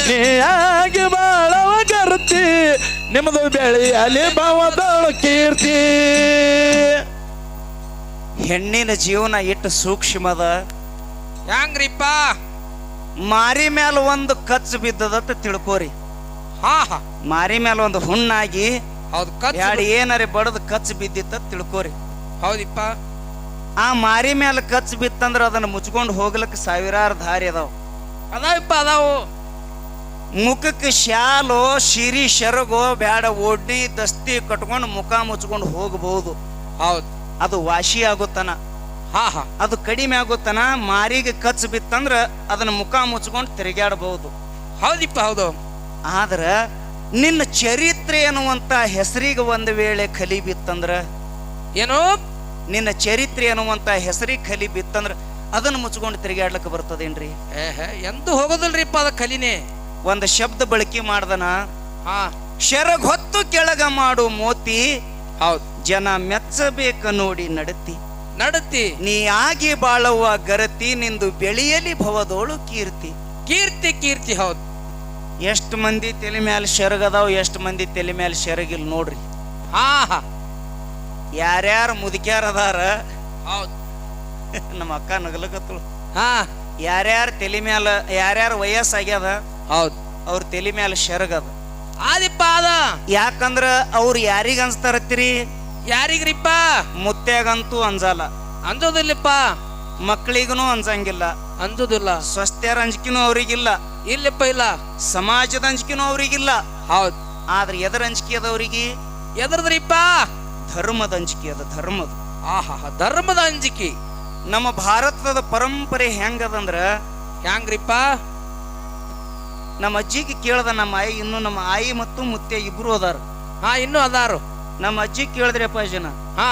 ನೀಯಾಗಿ ಬಾಳವ ಗರ್ತಿ ನಿಮ್ಮದು ಬೆಳೆಯಲಿ ಭವದೊಳ ಕೀರ್ತಿ ಹೆಣ್ಣಿನ ಜೀವನ ಇಟ್ಟು ಸೂಕ್ಷ್ಮದ ಹೆಂಗ್ರಿಪ್ಪ ಮಾರಿ ಮ್ಯಾಲ ಒಂದು ಕಚ್ಚು ಬಿದ್ದದತ್ತ ತಿಳ್ಕೋರಿ ಹಾ ಹಾ ಮಾರಿ ಮ್ಯಾಲ ಒಂದು ಹುಣ್ಣಾಗಿ ಹೌದು ಕಚ್ಚ ಎರಡು ಏನಾರೆ ಬಡದು ಕಚ್ಚು ಬಿದ್ದಿತ್ತ ತಿಳ್ಕೋರಿ ಹೌದಿಪ್ಪ ಆ ಮಾರಿ ಮ್ಯಾಲ ಕಚ್ಚು ಬಿತ್ತಂದ್ರ ಅದನ್ನ ಮುಚ್ಕೊಂಡು ಹೋಗ್ಲಿಕ್ಕೆ ಸಾವಿರಾರು ದಾರಿ ಅದಾವ ಅದಾವಿಪ್ಪ ಅದಾವು ಮುಖಕ್ಕೆ ಶಾಲೋ ಶಿರಿ ಶರಗೋ ಬ್ಯಾಡ ಒಡ್ಡಿ ದಸ್ತಿ ಕಟ್ಕೊಂಡು ಮುಖ ಮುಚ್ಕೊಂಡು ಹೋಗಬಹುದು ಹೌದು ಅದು ವಾಸಿ ಆಗುತ್ತಾನ ಹಾ ಹಾ ಅದು ಕಡಿಮೆ ಆಗುತ್ತಾನ ಮಾರಿಗೆ ಕಚ್ಚು ಬಿತ್ತಂದ್ರ ಅದನ್ನ ಮುಖ ಮುಚ್ಕೊಂಡು ತಿರುಗಾಡಬಹುದು ಹೌದಿಪ್ಪ ಹೌದು ಆದ್ರ ನಿನ್ನ ಚರಿತ್ರೆ ಅನ್ನುವಂತ ಹೆಸರಿಗೆ ಒಂದು ವೇಳೆ ಕಲಿ ಬಿತ್ತಂದ್ರ ಏನು ನಿನ್ನ ಚರಿತ್ರೆ ಅನ್ನುವಂತ ಹೆಸರಿಗೆ ಕಲಿ ಬಿತ್ತಂದ್ರ ಅದನ್ನ ಮುಚ್ಕೊಂಡು ತಿರುಗಾಡ್ಲಿಕ್ಕೆ ಬರ್ತದೇನ್ರಿ ಎಂದು ಹೋಗೋದಿಲ್ರಿಪ್ಪ ಅದ ಕಲಿನೇ ಒಂದು ಶಬ್ದ ಬಳಕೆ ಮಾಡ್ದನ ಹಾ ಶರಗ್ ಹೊತ್ತು ಕೆಳಗ ಮಾಡು ಮೋತಿ ಹೌದು ಜನ ಮೆಚ್ಚಬೇಕ ನೋಡಿ ನಡತಿ ನಡತಿ ನೀ ಆಗಿ ಬಾಳುವ ಗರತಿ ನಿಂದು ಬೆಳೆಯಲಿ ಭವದೋಳು ಕೀರ್ತಿ ಕೀರ್ತಿ ಕೀರ್ತಿ ಹೌದು ಎಷ್ಟು ಮಂದಿ ತಲೆ ಮ್ಯಾಲ ಶರಗದಾವ್ ಎಷ್ಟು ಮಂದಿ ತಲೆ ಮ್ಯಾಲ ಶರಗಿಲ್ ನೋಡ್ರಿ ಹಾ ಹಾ ಯಾರ್ಯಾರ ಮುದುಕ್ಯಾರ ಅದಾರ ಹೌದು ನಮ್ಮ ಅಕ್ಕ ನಗಲಕತ್ತಳು ಹಾ ಯಾರ್ಯಾರ ತಲೆ ಮ್ಯಾಲ ಯಾರ್ಯಾರ ವಯಸ್ಸಾಗ್ಯದ ಹೌದು ಅವ್ರ ತಲೆ ಮ್ಯಾಲ ಶರಗದ ಆದಿಪ್ಪ ಅದ ಯಾಕಂದ್ರ ಅವ್ರು ಯಾರಿಗ ಅನ್ಸ್ತಾರತ್ತೀರಿ ಯಾರಿಗ್ರಿಪ್ಪ ಮುತ್ಯಾಗಂತೂ ಅಂಜಲ್ಲ ಅಂಜೋದಿಲ್ಲಪ್ಪ ಮಕ್ಕಳಿಗೂ ಅನ್ಸಂಗಿಲ್ಲ ಅಂಜೋದಿಲ್ಲ ಸ್ವಸ್ಥ್ಯರ ಅಂಜಿಕೆನೂ ಅವ್ರಿಗಿಲ್ಲ ಇಲ್ಲಪ್ಪ ಇಲ್ಲ ಸಮಾಜದ ಅಂಜಿಕೆನೂ ಅವ್ರಿಗಿಲ್ಲ ಹೌದು ಆದ್ರೆ ಎದರ ಅಂಜಿಕೆ ಅದ ಅವ್ರಿಗೆ ಎದ್ರದ್ರಿಪ್ಪ ಧರ್ಮದ ಅಂಜಿಕೆ ಅದ ಧರ್ಮದ ಆಹಾ ಧರ್ಮದ ಅಂಜಿಕೆ ನಮ್ಮ ಭಾರತದ ಪರಂಪರೆ ಹೆಂಗದಂದ್ರ ಹ್ಯಾಂಗ್ರಿಪ್ಪ ನಮ್ಮ ಅಜ್ಜಿಗೆ ಕೇಳ್ದ ನಮ್ಮ ಆಯಿ ಇನ್ನು ನಮ್ಮ ಆಯಿ ಮತ್ತು ಮುತ್ಯ ಇಬ್ರು ಅದಾರ ಹಾ ಇನ್ನೂ ಅದಾರು ನಮ್ಮ ಅಜ್ಜಿ ಕೇಳಿದ್ರಪ್ಪ ಜನ ಹಾ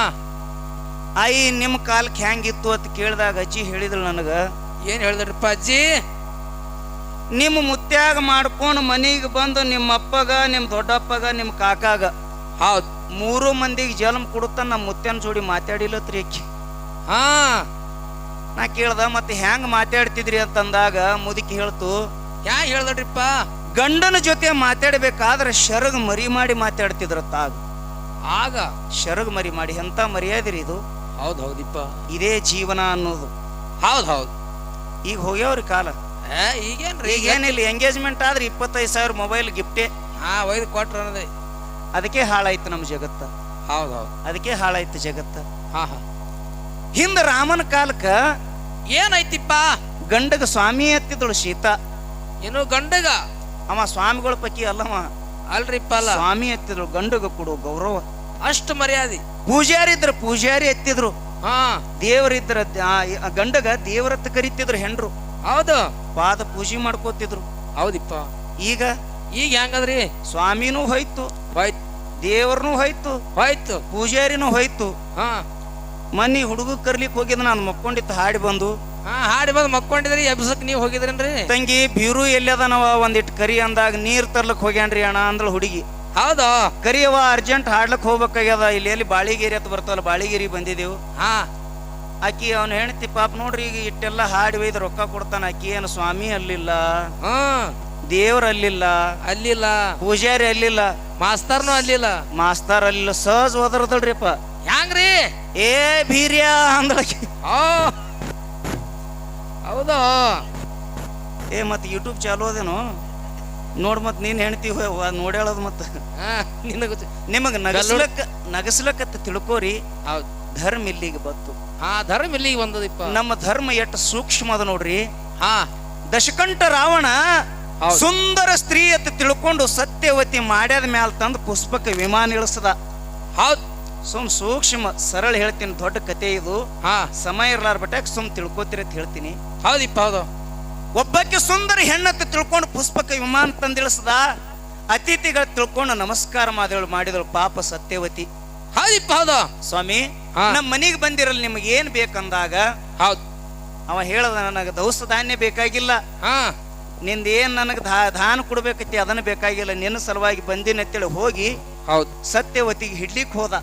ಆಯಿ ನಿಮ್ಮ ಕಾಲಕ್ಕೆ ಹೆಂಗಿತ್ತು ಅಂತ ಕೇಳಿದಾಗ ಅಜ್ಜಿ ಹೇಳಿದ್ರು ನನಗ ಏನ್ ಹೇಳಿದ್ರಪ್ಪ ಅಜ್ಜಿ ನಿಮ್ಮ ಮುತ್ಯಾಗ ಮಾಡ್ಕೊಂಡು ಮನಿಗೆ ಬಂದು ನಿಮ್ಮ ಅಪ್ಪಗ ನಿಮ್ಮ ದೊಡ್ಡಪ್ಪಗ ನಿಮ್ಮ ಕಾಕಾಗ ಹೌದು ಮೂರು ಮಂದಿಗೆ ಜನ್ಮ ಕೊಡುತ್ತ ನಮ್ಮ ಮುತ್ಯನ ಜೋಡಿ ಮಾತಾಡಿಲ್ಲತ್ರಿ ಅಕ್ಕಿ ಹಾ ನಾ ಕೇಳ್ದ ಮತ್ತೆ ಹೆಂಗ್ ಮಾತಾಡ್ತಿದ್ರಿ ಅಂತಂದಾಗ ಮುದುಕಿ ಹೇಳ್ತು ಹ್ಯಾಂಗ ಹೇಳ್ದಡ್ರಿಪ್ಪ ಗಂಡನ ಜೊತೆ ಮಾತಾಡ್ಬೇಕಾದ್ರೆ ಶರಗ್ ಮರಿ ಮಾಡಿ ಮಾತಾಡ್ತಿದ್ರ ತಾಗ ಆಗ ಶರಗ್ ಮರಿ ಮಾಡಿ ಎಂತ ಮರ್ಯಾದಿರಿ ಇದು ಹೌದ್ ಹೌದಿಪ್ಪ ಇದೇ ಜೀವನ ಅನ್ನೋದು ಹೌದ್ ಹೌದ್ ಈಗ ಹೋಗ್ಯಾವ್ರಿ ಕಾಲ ಈಗೇನ್ರಿ ಈಗ ಏನಿಲ್ಲ ಎಂಗೇಜ್ಮೆಂಟ್ ಆದ್ರೆ 25,000 ಮೊಬೈಲ್ ಗಿಫ್ಟೇ ಹಾ ಒಯ್ದು ಕೊಟ್ರ ಅನ್ನೋದೇ ಅದಕ್ಕೆ ಹಾಳಾಯ್ತು ನಮ್ಮ ಜಗತ್ತ ಹೌದ್ ಹೌದ್ ಅದಕ್ಕೆ ಹಾಳಾಯ್ತು ಜಗತ್ತ ಹಾ ಹಾ ಹಿಂದ ರಾಮನ ಕಾಲಕ್ಕ ಏನೈತಿಪ್ಪ ಗಂಡಗ ಸ್ವಾಮಿ ಎತ್ತಿದಳು ಸೀತಾ ಏನು ಗಂಡಗ ಅವ ಸ್ವಾಮಿಗಳ ಪೈಕಿ ಅಲ್ಲವ ಅಲ್ರಿಪ್ಪ ಅಲ್ಲ ಸ್ವಾಮಿ ಎತ್ತಿದ್ರು ಗಂಡಗ ಕೊಡು ಗೌರವ ಅಷ್ಟು ಮರ್ಯಾದೆ ಪೂಜಾರಿ ಇದ್ರ ಪೂಜಾರಿ ಎತ್ತಿದ್ರು ಹಾ ದೇವರಿದ್ರ ಗಂಡಗ ದೇವರತ್ತ ಕರಿತಿದ್ರು ಹೆಂಡ್ರು ಹೌದು ಪಾದ ಪೂಜೆ ಮಾಡ್ಕೋತಿದ್ರು ಹೌದಿಪ್ಪ ಈಗ ಈಗ ಹೆಂಗದ್ರಿ ಸ್ವಾಮಿನೂ ಹೋಯ್ತು ಹೋಯ್ತು ದೇವ್ರನು ಹೋಯ್ತು ಹೋಯ್ತು ಪೂಜಾರಿನೂ ಹೋಯ್ತು ಹಾ ಮನಿ ಹುಡುಗ ಕರ್ಲಿಕ್ಕೆ ಹೋಗಿದ್ ನಾನು ಮಕ್ಕೊಂಡಿತ್ತು ಹಾಡಿ ಬಂದು ಹಾ ಹಾಡಿ ಬಂದ್ ಮಕ್ಕೊಂಡಿದ್ರಿ ಎಬ್ಸಕ್ ನೀವ್ ಹೋಗಿದ್ರೇನ್ರಿ? ತಂಗಿ ಬೀರು ಎಲ್ಲದನವ ಒಂದಿಟ್ಟು ಕರಿ ಅಂದಾಗ ನೀರ್ ತರ್ಲಕ್ ಹೋಗ್ಯಾನ್ರಿ ಅಣ್ಣ ಅಂದಳು ಹುಡುಗಿ. ಹೌದು. ಕರಿಯವ ಅರ್ಜೆಂಟ್ ಹಾಡ್ಲಕ್ ಹೋಗ್ಬೇಕಾಗ್ಯದ, ಇಲ್ಲಿ ಎಲ್ಲಿ ಬಾಳಿಗೇರಿ ಅಂತ ಬರ್ತಾವಲ್ಲ ಬಾಳಿಗೇರಿ ಬಂದಿದ್ದೇವು. ಹಾ ಆಕಿ ಅವ್ನ ಹೆಣ್ತಿ ಪಾಪ ನೋಡ್ರಿ ಈಗ ಇಟ್ಟೆಲ್ಲ ಹಾಡಿ ಒಯ್ದು ರೊಕ್ಕ ಕೊಡ್ತಾನ. ಆಕಿ ಏನು ಸ್ವಾಮಿ ಅಲ್ಲಿಲ್ಲ, ಹ್ಮ್ ದೇವ್ರ ಅಲ್ಲಿಲ್ಲ, ಅಲ್ಲಿಲ್ಲ, ಪೂಜಾರಿ ಅಲ್ಲಿಲ್ಲ, ಮಾಸ್ತರ್ನು ಅಲ್ಲಿಲ್ಲ, ಮಾಸ್ತರ್ ಅಲ್ಲಿಲ್ಲ, ಸಹಜ ಹೋದರ್ದಳ್ರಿಪ್ಪ. ಹ್ಯಾಂಗ್ರಿ? ಏ ಬೀರ್ಯ ಅಂದಳಕಿ. ಓ ಹೌದು. ಏ ಮತ್ ಯೂಟ್ಯೂಬ್ ಚಾಲು ಅದೇನು ನೋಡ್, ಮತ್ ನೀನ್ ಹೆಣ್ತಿ ನೋಡ್ಯಾಳದ್ ಮತ್ತ ನಿನಗ ನಿಮಗ್ ನಗಸ್ಲಕ್ಕ ತಿಳ್ಕೋರಿ. ಹೌದು. ಧರ್ಮ ಇಲ್ಲಿಗೆ ಬತ್ತು. ಹಾ ಧರ್ಮ ಇಲ್ಲಿಗೆ ಬಂದದಿಪ್ಪ. ನಮ್ಮ ಧರ್ಮ ಎಷ್ಟು ಸೂಕ್ಷ್ಮ ಅದ ನೋಡ್ರಿ. ಹಾ ದಶಕಂಠ ರಾವಣ ಹೌದು. ಸುಂದರ ಸ್ತ್ರೀ ಅಂತ ತಿಳ್ಕೊಂಡು ಸತ್ಯವತಿ ಮಾಡ್ಯಾದ ಮ್ಯಾಲ ತಂದು ಪುಷ್ಪಕ ವಿಮಾನ ಇಳಿಸದ. ಹೌದ್. ಸೂಕ್ಷ್ಮ ಸರಳ ಹೇಳ್ತೀನಿ, ದೊಡ್ಡ ಕತೆ ಇದು. ಹಾ ಸಮಯ ಇರ್ಲಾರ ಬಟ್ಟಾಗ ತಿಳ್ಕೊತೀರಿ ಅಂತ ಹೇಳ್ತೀನಿ. ಹೌದಿಪ್ಪ ಹೌದು. ಒಬ್ಬಕ್ಕೆ ಸುಂದರ ಹೆಣ್ಣತ್ತ ತಿಳ್ಕೊಂಡು ಪುಷ್ಪಕ ವಿಮಾನ ತಂದಿಳಿಸದ. ಅತಿಥಿಗಳು ತಿಳ್ಕೊಂಡು ನಮಸ್ಕಾರ ಮಾಡಿದಳು ಪಾಪ ಸತ್ಯವತಿ. ಹೌದಿಪ್ಪ ಹೌದು. ಸ್ವಾಮಿ ಹಾ. ನಮ್ಮ ಮನೆಗೆ ಬಂದಿರಲ್ಲ, ನಿಮಗೆ ಏನ್ ಬೇಕಂದಾಗ ಹೌದ್. ಅವ ಹೇಳದ, ನನಗೆ ದವಸ ಧಾನ್ಯ ಬೇಕಾಗಿಲ್ಲ, ಹಾ ನಿಂದ ಏನ್ ನನಗೆ ದಾನ ಕೊಡ್ಬೇಕೈತಿ ಅದನ್ನ ಬೇಕಾಗಿಲ್ಲ, ನಿನ್ನ ಸಲುವಾಗಿ ಬಂದಿನ ಅಂತೇಳಿ ಹೋಗಿ ಹೌದ್. ಸತ್ಯವತಿಗೆ ಹಿಡ್ಲಿಕ್ ಹೋದ.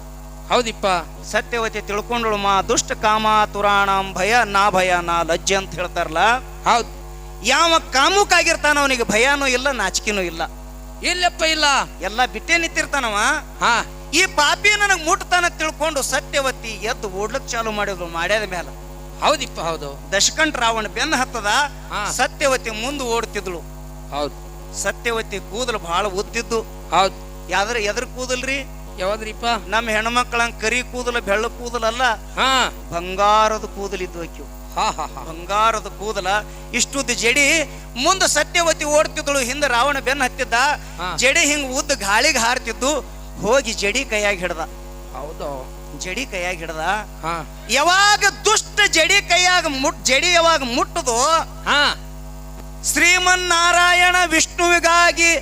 ಹೌದಿಪ್ಪ. ಸತ್ಯವತಿ ತಿಳ್ಕೊಂಡಳು, ಮಾ ದುಷ್ಟ ಕಾಮ ತುರಾಣಂ ಭಯ ನಾ ಲಜ್ಜೆ ಅಂತ ಹೇಳ್ತಾರಲ್ಲ. ಹೌದ್. ಯಾವ ಕಾಮುಕಾಗಿರ್ತಾನ ಅವನಿಗೆ ಭಯನೂ ಇಲ್ಲ ನಾಚಿಕೆನೂ ಇಲ್ಲ. ಇಲ್ಲಪ್ಪ ಇಲ್ಲ. ಎಲ್ಲ ಬಿಟ್ಟೇ ನಿಂತಿರ್ತಾನವ. ಹಾ ಈ ಪಾಪಿ ನನಗ್ ಮುಟ್ತಾನ ತಿಳ್ಕೊಂಡು ಸತ್ಯವತಿ ಎದ್ದು ಓಡ್ಲಕ್ ಚಾಲು ಮಾಡಿದ್ರು ಮಾಡ್ಯಾದ ಮೇಲೆ. ಹೌದಿಪ್ಪ ಹೌದು. ದಶಕಂಠ ರಾವಣ ಬೆನ್ನ ಹತ್ತದ. ಹಾ. ಸತ್ಯವತಿ ಮುಂದೆ ಓಡ್ತಿದ್ಳು. ಹೌದ್. ಸತ್ಯವತಿ ಕೂದಲು ಬಹಳ ಉದ್ದಿದ್ದು. ಹೌದ್. ಎದ್ರ ಕೂದಲ್ರಿ? ಯಾವದ್ರಿಪ್ಪ? ನಮ್ಮ ಹೆಣ್ಮಕ್ಳಂಗ್ ಕರಿ ಕೂದಲ ಬೆಳ್ಳ ಕೂದಲಲ್ಲ, ಹಾ ಬಂಗಾರದ ಕೂದಲಿದ್ದು ಆಕ್ಯು. ಹಾ ಹಾ ಹಾ ಬಂಗಾರದ ಕೂದಲ ಇಷ್ಟುದ್ದ ಜಡಿ. ಮುಂದೆ ಸತ್ಯವತಿ ಓಡ್ತಿದ್ಳು, ಹಿಂದೆ ರಾವಣ ಬೆನ್ನ ಹತ್ತಿದ್ದ. ಹಾ. ಜಡಿ ಹಿಂಗ್ ಉದ್ದ ಗಾಳಿಗೆ ಹಾರ್ತಿದ್ದು. ಹೋಗಿ ಜಡಿ ಕೈಯಾಗಿ ಹಿಡ್ದ. ಹೌದು. ಜಡಿ ಕೈಯಾಗಿ ಹಿಡ್ದ. ಹಾ ಯಾವಾಗ ದುಷ್ಟ ಜಡಿ ಕೈಯಾಗ ಜಡಿ ಯಾವಾಗ ಮುಟ್ಟದು, ಹಾ ಶ್ರೀಮನ್ನಾರಾಯಣ ವಿಷ್ಣುವಿಗಾಗಿ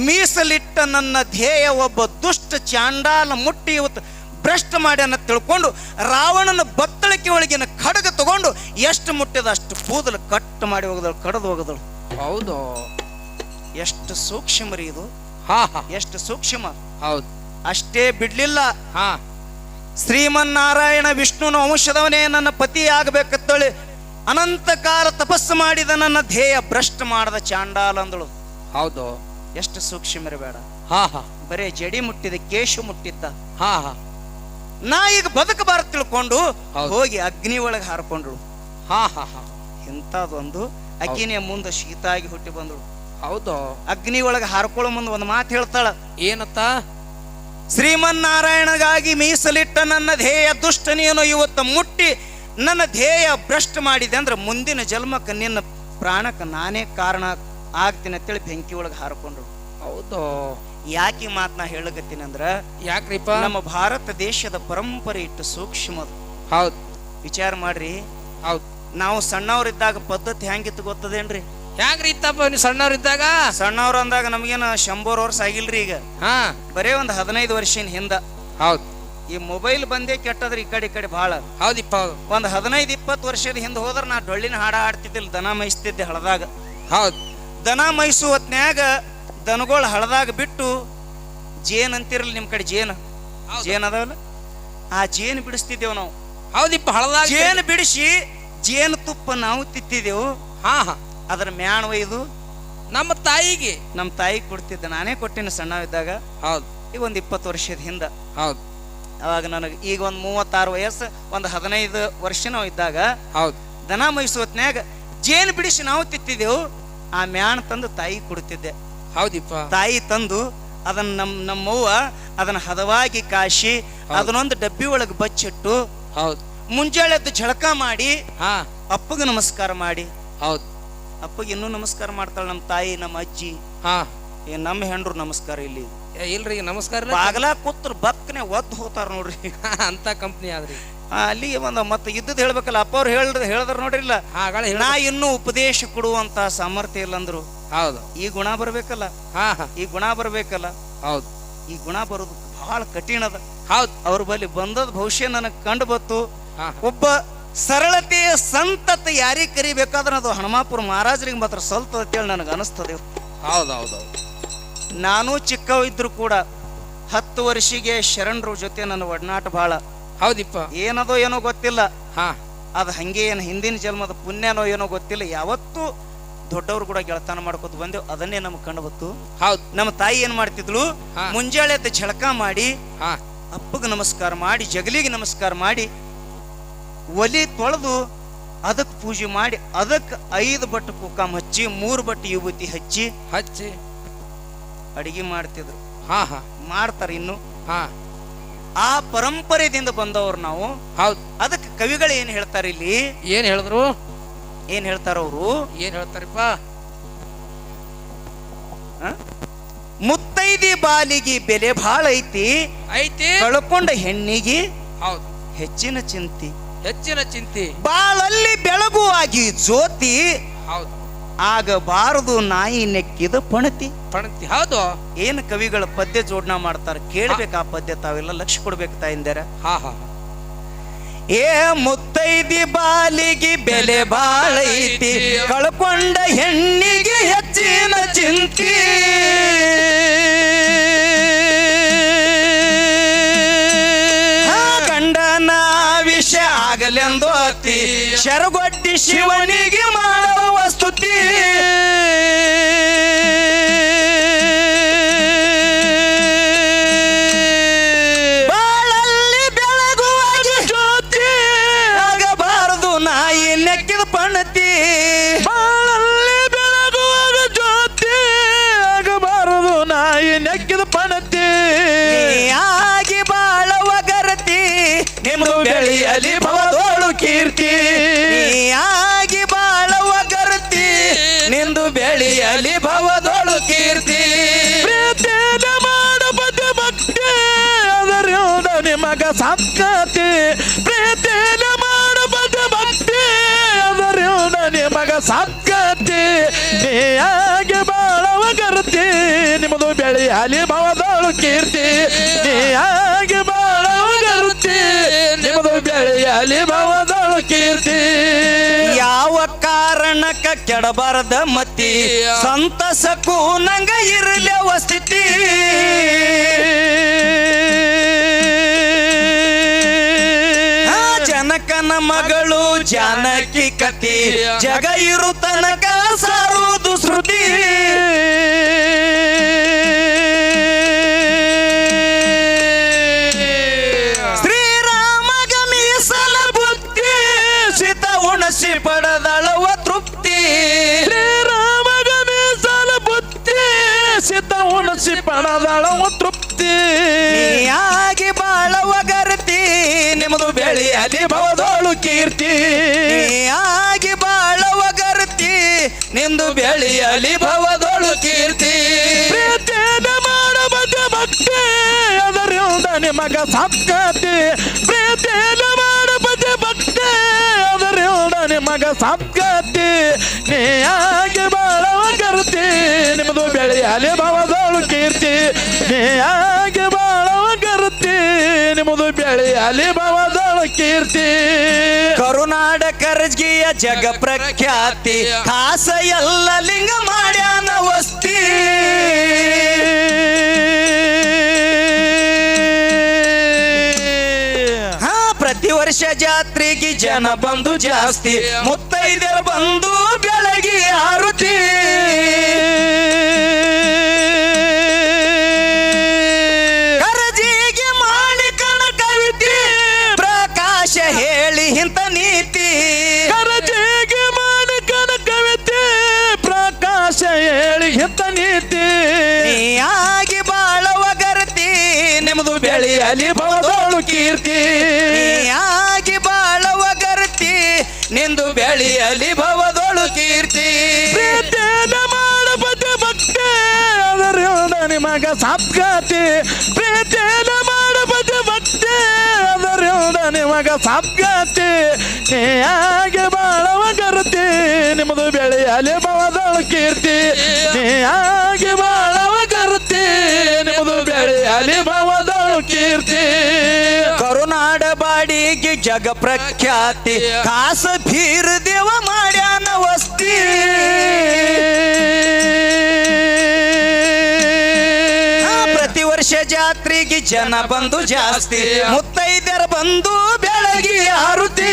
ಮೀಸಲಿಟ್ಟ ನನ್ನ ಧ್ಯೇಯ ಒಬ್ಬ ದುಷ್ಟ ಚಾಂಡಾಲ ಮುಟ್ಟಿ ಇವತ್ತು ಭ್ರಷ್ಟ ಮಾಡ್ಯಾನ ತಿಳ್ಕೊಂಡು ರಾವಣನ ಬತ್ತಳಿಕೆ ಒಳಗಿನ ಖಡ್ಗ ತಗೊಂಡು ಎಷ್ಟು ಮುಟ್ಟಿದ ಅಷ್ಟು ಕೂದಲು ಕಟ್ ಮಾಡಿ ಹೋಗದಳು, ಕಡ್ದು ಹೋಗದಳು. ಹೌದು. ಎಷ್ಟು ಸೂಕ್ಷ್ಮ ರೀ ಇದು, ಹಾ ಹಾ ಎಷ್ಟು ಸೂಕ್ಷ್ಮ. ಹೌದ್. ಅಷ್ಟೇ ಬಿಡ್ಲಿಲ್ಲ. ಹಾ ಶ್ರೀಮನ್ನಾರಾಯಣ ವಿಷ್ಣುನ ವಂಶದವನೇ ನನ್ನ ಪತಿ ಆಗಬೇಕತ್ತಳಿ ಅನಂತ ಕಾಲ ತಪಸ್ಸು ಮಾಡಿದ ನನ್ನ ಧ್ಯೇಯ ಭ್ರಷ್ಟ ಮಾಡದ ಚಾಂಡಾಲ ಅಂದಳು. ಹೌದು. ಎಷ್ಟು ಸೂಕ್ಷ್ಮ ಇರಬೇಡ. ಹಾ ಹಾ ಬರೇ ಜಡಿ ಮುಟ್ಟಿದ, ಕೇಶು ಮುಟ್ಟಿದ್ದ. ಹಾ ಹಾ ನಾ ಈಗ ಬದುಕಬಾರದು ತಿಳ್ಕೊಂಡು ಹೌದು. ಹೋಗಿ ಅಗ್ನಿ ಒಳಗೆ ಹಾರ್ಕೊಂಡ್ಳು. ಹಾ ಹಾ ಹಾ ಇಂಥದೊಂದು ಅಗ್ನಿಯ ಮುಂದೆ ಶೀತಾಗಿ ಹುಟ್ಟಿ ಬಂದಳು. ಹೌದು. ಅಗ್ನಿ ಒಳಗೆ ಹಾರ್ಕೊಳ್ಳೋ ಮುಂದೆ ಒಂದು ಮಾತು ಹೇಳ್ತಾಳ. ಏನತ್ತ? ಶ್ರೀಮನ್ನಾರಾಯಣಗಾಗಿ ಮೀಸಲಿಟ್ಟ ನನ್ನ ಧ್ಯೇಯ ದುಷ್ಟನೇನು ಇವತ್ತು ಮುಟ್ಟಿ ನನ್ನ ಧ್ಯೇಯ ಭ್ರಷ್ಟ ಮಾಡಿದೆ ಅಂದ್ರೆ ಮುಂದಿನ ಜನ್ಮಕ್ಕೆ ನಿನ್ನ ಪ್ರಾಣಕ್ಕೆ ನಾನೇ ಕಾರಣ ಆಗ್ತೀನಿ ಅಂತೇಳಿ ಬೆಂಕಿ ಒಳಗೆ ಹಾರ್ಕೊಂಡ್ರು. ಹೌದು. ಯಾಕೆ ಮಾತನ್ನ ಹೇಳಕತ್ತೀನಿ ಅಂದ್ರ, ಯಾಕ್ರಿಪ್ಪ? ನಮ್ಮ ಭಾರತ ದೇಶದ ಪರಂಪರೆ ಇಟ್ಟು ಸೂಕ್ಷ್ಮ. ಹೌದ್. ವಿಚಾರ ಮಾಡ್ರಿ. ಹೌದ್. ನಾವು ಸಣ್ಣವ್ರಿದ್ದಾಗ ಪದ್ಧತಿ ಹೆಂಗಿತ್ತು ಗೊತ್ತದೇನ್ರಿ? ಹ್ಯಾಂಗ್ರಿ ಇತ್ತಪ್ಪ ನೀವು ಸಣ್ಣವ್ರಿದ್ದಾಗ? ಸಣ್ಣವ್ರು ಅಂದಾಗ ನಮಗೇನು 100 ವರ್ಷ ಆಗಿಲ್ರಿ. ಈಗ ಹಾ ಬರೇ ಒಂದು 15 ವರ್ಷದ ಹಿಂದ. ಹೌದ್. ಈ ಮೊಬೈಲ್ ಬಂದೇ ಕೆಟ್ಟದ್ರಿ ಈ ಕಡೆ ಬಹಳ. ಹೌದಿಪ್ಪ ಹೌದು. ಒಂದು 15-20 ವರ್ಷದ ಹಿಂದೆ ಹೋದ್ರ ನಾ ಡೊಳ್ಳಿನ ಹಾಡ ಹಾಡ್ತಿದ್ದಿಲ್ಲ, ದನ ಮೈಸ್ತಿದ್ದೆ ಹಳದಾಗ. ಹೌದ್. ದನ ಮೈಸು ಹೊತ್ನ್ಯಾಗ ದನಗಳು ಹಳದಾಗ ಬಿಟ್ಟು ಜೇನ್ ಅಂತಿರಲ್ಲ ನಿಮ್ ಕಡೆ, ಜೇನ್ ಅದಾವಲ್ಲ, ಆ ಜೇನು ಬಿಡಿಸ್ತಿದ್ದೇವು ನಾವು. ಹೌದಿಪ್ಪ ಹಳದಾಗ ಜೇನು ಬಿಡಿಸಿ ಜೇನು ತುಪ್ಪ ನಾವು ತಿತ್ತಿದ್ದೆವು. ಹಾ ಹಾ ಅದ್ರ ಮ್ಯಾಣ ಒಯ್ದು ನಮ್ಮ ತಾಯಿಗೆ ನಮ್ಮ ತಾಯಿ ಕೊಡ್ತಿದ್ದೆ. ನಾನೇ ಕೊಟ್ಟಿನ ಸಣ್ಣವಿದ್ದಾಗ. ಹೌದ್. ಈಗ ಒಂದು 20 ವರ್ಷದ ಹಿಂದ. ಹೌದ್. ಅವಾಗ ನನಗೆ ಈಗ ಒಂದು 36 ವಯಸ್ಸು, ಒಂದು 15 ವರ್ಷ ನಾವು ಇದ್ದಾಗ ಹೌದ್. ದನ ಮೈಸು ಹೊತ್ನ್ಯಾಗ ಜೇನು ಬಿಡಿಸಿ ನಾವು ತಿತ್ತಿದ್ದೆವು. ಆ ಮ್ಯಾಣ ತಂದು ತಾಯಿ ಕೊಡ್ತಿದ್ದೆ. ಹೌದಿಪ್ಪ. ತಾಯಿ ತಂದು ಅದನ್ನ ನಮ್ಮವ್ವ ಅದನ್ನ ಹದವಾಗಿ ಕಾಶಿ ಅದನ್ನೊಂದು ಡಬ್ಬಿ ಒಳಗೆ ಬಚ್ಚಿಟ್ಟು ಹೌದ್. ಮುಂಜಾನೆ ಎದ್ದು ಜಳಕ ಮಾಡಿ ಹಾ ಅಪ್ಪಗೆ ನಮಸ್ಕಾರ ಮಾಡಿ. ಹೌದ್. ಅಪ್ಪಗೆ ಇನ್ನೂ ನಮಸ್ಕಾರ ಮಾಡ್ತಾಳೆ ನಮ್ಮ ತಾಯಿ, ನಮ್ಮ ಅಜ್ಜಿ. ಹಾ ನಮ್ಮ ಹೆಂಡ್ರು ನಮಸ್ಕಾರ ಇಲ್ಲಿ ಇಲ್ರಿ ನಮಸ್ಕಾರ. ಬಾಗಲ ಕೂತ್ರ ಬಕ್ಕನೆ ಒದ್ದು ಹೋತಾರ ನೋಡ್ರಿ. ಅಂತ ಕಂಪ್ನಿ ಆದ್ರಿ. ಅಲ್ಲಿ ಒಂದು ಮತ್ತೆ ಇದ್ದದ್ದು ಹೇಳ್ಬೇಕಲ್ಲ. ಅಪ್ಪ ಅವ್ರು ಹೇಳಿದ್ರ ನೋಡ್ರಿಲ್ಲ, ನಾ ಇನ್ನೂ ಉಪದೇಶ ಕೊಡುವಂತ ಸಾಮರ್ಥ್ಯ ಇಲ್ಲ ಅಂದ್ರು. ಹೌದು. ಈ ಗುಣ ಬರ್ಬೇಕಲ್ಲ. ಹಾ ಹಾ ಈ ಗುಣ ಬರ್ಬೇಕಲ್ಲ. ಹೌದು. ಈ ಗುಣ ಬರೋದು ಬಹಳ ಕಠಿಣ ಅದ. ಹೌದ್. ಅವ್ರ ಬಳಿ ಬಂದದ ಭವಿಷ್ಯ ನನಗೆ ಕಂಡು ಬತ್ತು. ಹಾ ಒಬ್ಬ ಸರಳತೆ ಸಂತತ ಯಾರಿಗೆ ಕರಿಬೇಕಾದ್ರೆ ಅದು ಹನುಮಾಪುರ ಮಹಾರಾಜರಿಗೆ ಮಾತ್ರ ಸಲ್ತದ ಅಂತೇಳಿ ನನಗೆ ಅನಿಸ್ತದೆ. ಹೌದೌದು. ನಾನು ಚಿಕ್ಕವ ಇದ್ರು ಕೂಡ 10 ವರ್ಷಿಗೆ ಶರಣರ ಜೊತೆ ನನ್ನ ಒಡನಾಟ ಬಹಳ. ಹೌದಿಪ್ಪ. ಏನದೋ ಏನೋ ಗೊತ್ತಿಲ್ಲ, ಹಾ ಅದು ಹಂಗೆ ಏನು ಹಿಂದಿನ ಜನ್ಮದ ಪುಣ್ಯನೋ ಏನೋ ಗೊತ್ತಿಲ್ಲ, ಯಾವತ್ತೂ ದೊಡ್ಡವ್ರು ಕೂಡ ಗೆಳತನ ಮಾಡ್ಕೊತ ಬಂದೆವು. ಅದನ್ನೇ ನಮ್ಗೆ ಕಂಡು ಬತ್ತು. ಹೌದು. ನಮ್ಮ ತಾಯಿ ಏನ್ ಮಾಡ್ತಿದ್ಳು, ಮುಂಜಾಳೆ ಎದ್ದು ಝಳಕ ಮಾಡಿ ಅಪ್ಪಗೆ ನಮಸ್ಕಾರ ಮಾಡಿ ಜಗಲಿಗೆ ನಮಸ್ಕಾರ ಮಾಡಿ ಒಲಿ ತೊಳೆದು ಅದಕ್ಕೆ ಪೂಜೆ ಮಾಡಿ ಅದಕ್ಕೆ 5 ಬಟ್ಟು ಕುಕಾಮ್ ಹಚ್ಚಿ 3 ಬಟ್ಟು ವಿಭೂತಿ ಹಚ್ಚಿ ಅಡಿಗೆ ಮಾಡ್ತಿದ್ರು. ಮಾಡ್ತಾರೆ ಇನ್ನು. ಆ ಪರಂಪರೆಯಿಂದ ಬಂದವರು ನಾವು. ಹೌದು. ಅದಕ್ಕೆ ಕವಿಗಳು ಏನ್ ಹೇಳ್ತಾರೆ ಇಲ್ಲಿ, ಏನ್ ಹೇಳಿದ್ರು, ಏನ್ ಹೇಳ್ತಾರ ಅವರು, ಏನ್ ಹೇಳ್ತಾರಪ್ಪ, ಮುತ್ತೈದಿ ಬಾಲಿಗೆ ಬೆಲೆ ಬಾಳ ಐತಿ, ಕಳ್ಕೊಂಡ ಹೆಣ್ಣಿಗೆ ಹೌದು ಹೆಚ್ಚಿನ ಚಿಂತಿ, ಹೆಚ್ಚಿನ ಚಿಂತೆ, ಬಾಳಲ್ಲಿ ಬೆಳಗುವಾಗಿ ಜ್ಯೋತಿ, ಹೌದು ಆಗಬಾರದು ನಾಯಿ ನೆಕ್ಕಿದ ಪಣತಿ. ಪಣತಿ. ಹೌದು. ಏನು ಕವಿಗಳ ಪದ್ಯ ಜೋಡಣೆ ಮಾಡ್ತಾರೆ ಕೇಳ್ಬೇಕು. ಆ ಪದ್ಯ ತಾವೆಲ್ಲ ಲಕ್ಷ್ಯ ಕೊಡ್ಬೇಕು ತಾಯಿಂದಾರ. ಏ ಮುತ್ತೈದಿ ಬಾಲಿಗೆ ಬೆಲೆ ಬಾಳೈತಿ, ಕಳ್ಕೊಂಡ ಹೆಣ್ಣಿಗೆ ಹೆಚ್ಚಿನ ಚಿಂತಿ, ಗಂಡನ ವಿಷಯ ಆಗಲೆಂದು ಅತಿ, ಶರಗೊಟ್ಟಿ ಶಿವನಿಗೆ ಮಾಡುವ ಸ್ತುತಿ, ಬಾಳಲ್ಲಿ ಬೆಳಗುವಾಗಿ ಜ್ಯೋತಿ, ಆಗಬಾರದು ನಾಯಿ ನೆಕ್ಕಿದ ಪಣತಿ, ಬಾಳಲ್ಲಿ ಬೆಳಗುವಾಗ ಜ್ಯೋತಿ, ಆಗಬಾರದು ನಾಯಿ ನೆಕ್ಕಿದ ಪಣತಿ, ಆಗಿ ಬಾಳವ ಗರತಿ, ನಿಮ್ದು ಬೆಳೆಯಲಿ ಭವದೋಳು ಕೀರ್ತಿ, ಆಗಿ ಬಾಳವ ಗರತಿ, ನಿಂದು ಬೆಳೆಯಲಿ ಭವದೋಳು ಕೀರ್ತಿ, ಪ್ರೀತಿನ ಮಾಡಬದ ಭಕ್ತಿ, ಅದರಿಂದ ನಿಮಗ ಸತ್ಕತಿ, ಪ್ರೀತಿನ ಮಾಡಬದ ಭಕ್ತಿ, ಅದರಿಂದ ನಿಮಗ ಸತ್ಕತಿ, ನೀಯಾಗಿ ಬಾಳವ ಗರತಿ, ನಿಮ್ಮದು ಬೆಳೆಯಲಿ ಭವದೋಳು ಕೀರ್ತಿ, ನೀಯಾಗಿ ಬಾಳವ ಗರತಿ, ನಿಮ್ಮದು ಬೆಳೆಯಲಿ ಭವದೋಳು ಕೀರ್ತಿ, ಯಾವ ಕಾರಣಕ್ಕ ಕೆಡಬಾರದ ಮತಿ, ಸಂತಸಕ್ಕೂ ನಂಗ ಇರಲವ ಸ್ಥಿತಿ, ಜನಕನ ಮಗಳು ಜಾನಕಿ ಕತಿ, ಜಗ ಇರು ತನಕ ಸಾರುವುದು ಶ್ರುತಿ, ಶ್ರೀರಾಮಗ ಮೀಸಲ ಬುದ್ಧಿ, ಸಿತ ಉಣಸಿ ಪಡೆದಳವ ತೃಪ್ತಿ, ಶ್ರೀರಾಮಗ ಮೀಸಲ ಬುದ್ಧಿ, ಸಿತ ಉಣಸಿ ಪಡೆದಳವ ತೃಪ್ತಿ, ಆಗಿ ಬಾಳವ ಗರತಿ, ನಿಮ್ಮದು ಬೆಳೆಯಲಿ ಭವದೋಳು ಕೀರ್ತಿ, ಆಗಿ ಬಾಳವ ಗರತಿ, ನಿಂದು ಬೆಳೆಯಲಿ ಭವದೋಳು ಕೀರ್ತಿ, ಪ್ರೀತಿನ ಮಾಡಬದ ಭಕ್ತಿ, ಅದರಿಂದ ನಿಮಗ ಸತ್ಕತಿ, ಪ್ರೀತಿನ ಮಾಡಬದ ಭಕ್ತಿ, ಅದರಿಂದ ನಿಮಗ ಸತ್ಕತಿ, ನೀಯಾಗಿ ಬಾಳವ ಗರತಿ, ನಿಮ್ಮದು ಬೆಳೆಯಲಿ ಭವದೋಳು ಕೀರ್ತಿ, ನೀಯಾಗಿ ಬಾಳವ ಗರತಿ, ನಿಮ್ಮದು ಬೆಳೆಯಲಿ ಭವದೋಳು ಕೀರ್ತಿ, ಕರುನಾಡ ಕರ್ಜಿಯ ಜಗ ಪ್ರಖ್ಯಾತಿ, ಖಾಸ ಎಲ್ಲ ಲಿಂಗ ಮಾಡ್ಯಾನ ವಸ್ತಿ, ಪ್ರತಿ ವರ್ಷ ಜಾತ್ರೆಗೆ ಜನ ಬಂದು ಜಾಸ್ತಿ, ಮುತ್ತೈದೆಯರು ಬಂದು ಬೆಳಗಿ ಆರುತಿ, ಕರಜಿಗೆ ಮಾಣಿಕನ ಕವಿತೆ, ಪ್ರಕಾಶ ಹೇಳಿ ಇಂತ ನೀತಿ, ಕರಜಿಗೆ ಮಾಣಿಕನ ಕವಿತೆ, ಪ್ರಕಾಶ ಹೇಳಿ ಇಂತ ನೀತಿ, ನೀಯಾಗಿ ಬಾಳವ ಗರತಿ, ನಿಮ್ಮದು ಬೆಳೆಯಲಿ ಭವದೋಳು ಕೀರ್ತಿ, ನೀಯಾಗಿ ಬಾಳವ ಗರತಿ, ನಿಂದು ಬೆಳೆಯಲಿ ಭವದೋಳು ಕೀರ್ತಿ, ಪ್ರೀತಿನ ಮಾಡಬದ ಭಕ್ತಿ, ಅದರಿಂದ ನಿಮಗ ಸತ್ಕತಿ, ಪ್ರೀತಿನ ಮಾಡಬದ ಭಕ್ತಿ, ಅದರಿಂದ ನಿಮಗ ಸತ್ಕತಿ, ನೀಯಾಗಿ ಬಾಳವ ಗರತಿ, ನಿಮ್ಮದು ಬೆಳೆಯಲಿ ಭವದೋಳು ಕೀರ್ತಿ, ನೀಯಾಗಿ ಬಾಳವ ಗರತಿ, ನಿಮ್ಮದು ಬೆಳೆಯಲಿ ಭವದೋಳು ಕೀರ್ತಿ, ಕರುನಾಡ ಬಾಡಿಗೆ ಜಗ ಜಗ ಪ್ರಖ್ಯಾತಿ ಕಾಸ ಭೀರ್ ದೇವ ಮಾಡ್ಯಾನ ವಸ್ತಿ ಪ್ರತಿ ವರ್ಷ ಜಾತ್ರೆಗೆ ಜನ ಬಂದು ಜಾಸ್ತಿ ಮುತ್ತೈದರ ಬಂದು ಬೆಳಗಿ ಆರುತಿ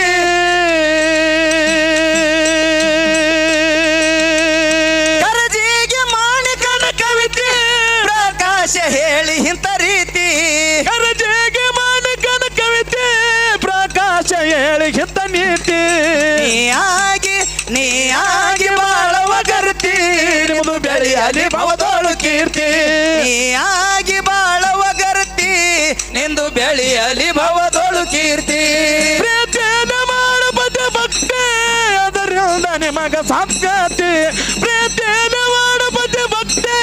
ಕರಜಿಗೆ ಮಾಣಿಕನ ಕವಿತೆ ಪ್ರಕಾಶ ಹೇಳಿ ಇಂಥ ರೀತಿ ಕರಜಿಗೆ ಮಾಣಿಕನ ಕವಿತೆ ಪ್ರಕಾಶ ಹೇಳಿ ಇಂಥ ನೀತಿ ನೀ ಆಗಿ ಬಾಳವ ಗರ್ತಿ ನಿಮ್ಮದು ಬೆಳೆಯಲಿ ಭವದೋಳು ಕೀರ್ತಿ ನೀ ಆಗಿ ಬಾಳವ ಗರ್ತಿ ನಿಂದು ಬೆಳೆಯಲಿ ಭವದೋಳು ಕೀರ್ತಿ ಪ್ರೀತಿಯನ್ನು ಮಾಡಬದ್ದೆ ಭಕ್ತಿ ಅದರಿಂದ ನಿಮಗ ಸದ್ಗತಿ ಪ್ರೀತಿಯನ್ನು ಮಾಡಬದ್ದೆ ಭಕ್ತಿ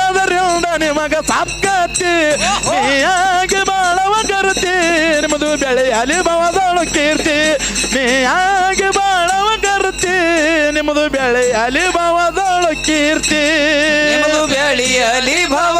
ಅದರಿಂದ ನಿಮಗ ಸದ್ಗತಿ ನೀಯಾಗಿ ಬಾಳವ ಗರ್ತಿ ನಿಮ್ಮದು ಬೆಳೆಯಲಿ ಭವದೋಳು ಕೀರ್ತಿ ನೀಯಾಗಿ ಬಾಳವ ಗರ್ತಿ ನಿಮ್ಮದು ಬೆಳೆಯಲಿ ಭವದೋಳು ಕೀರ್ತಿ ನಿಮ್ಮದು ಬೆಳೆಯಲಿ ಭವ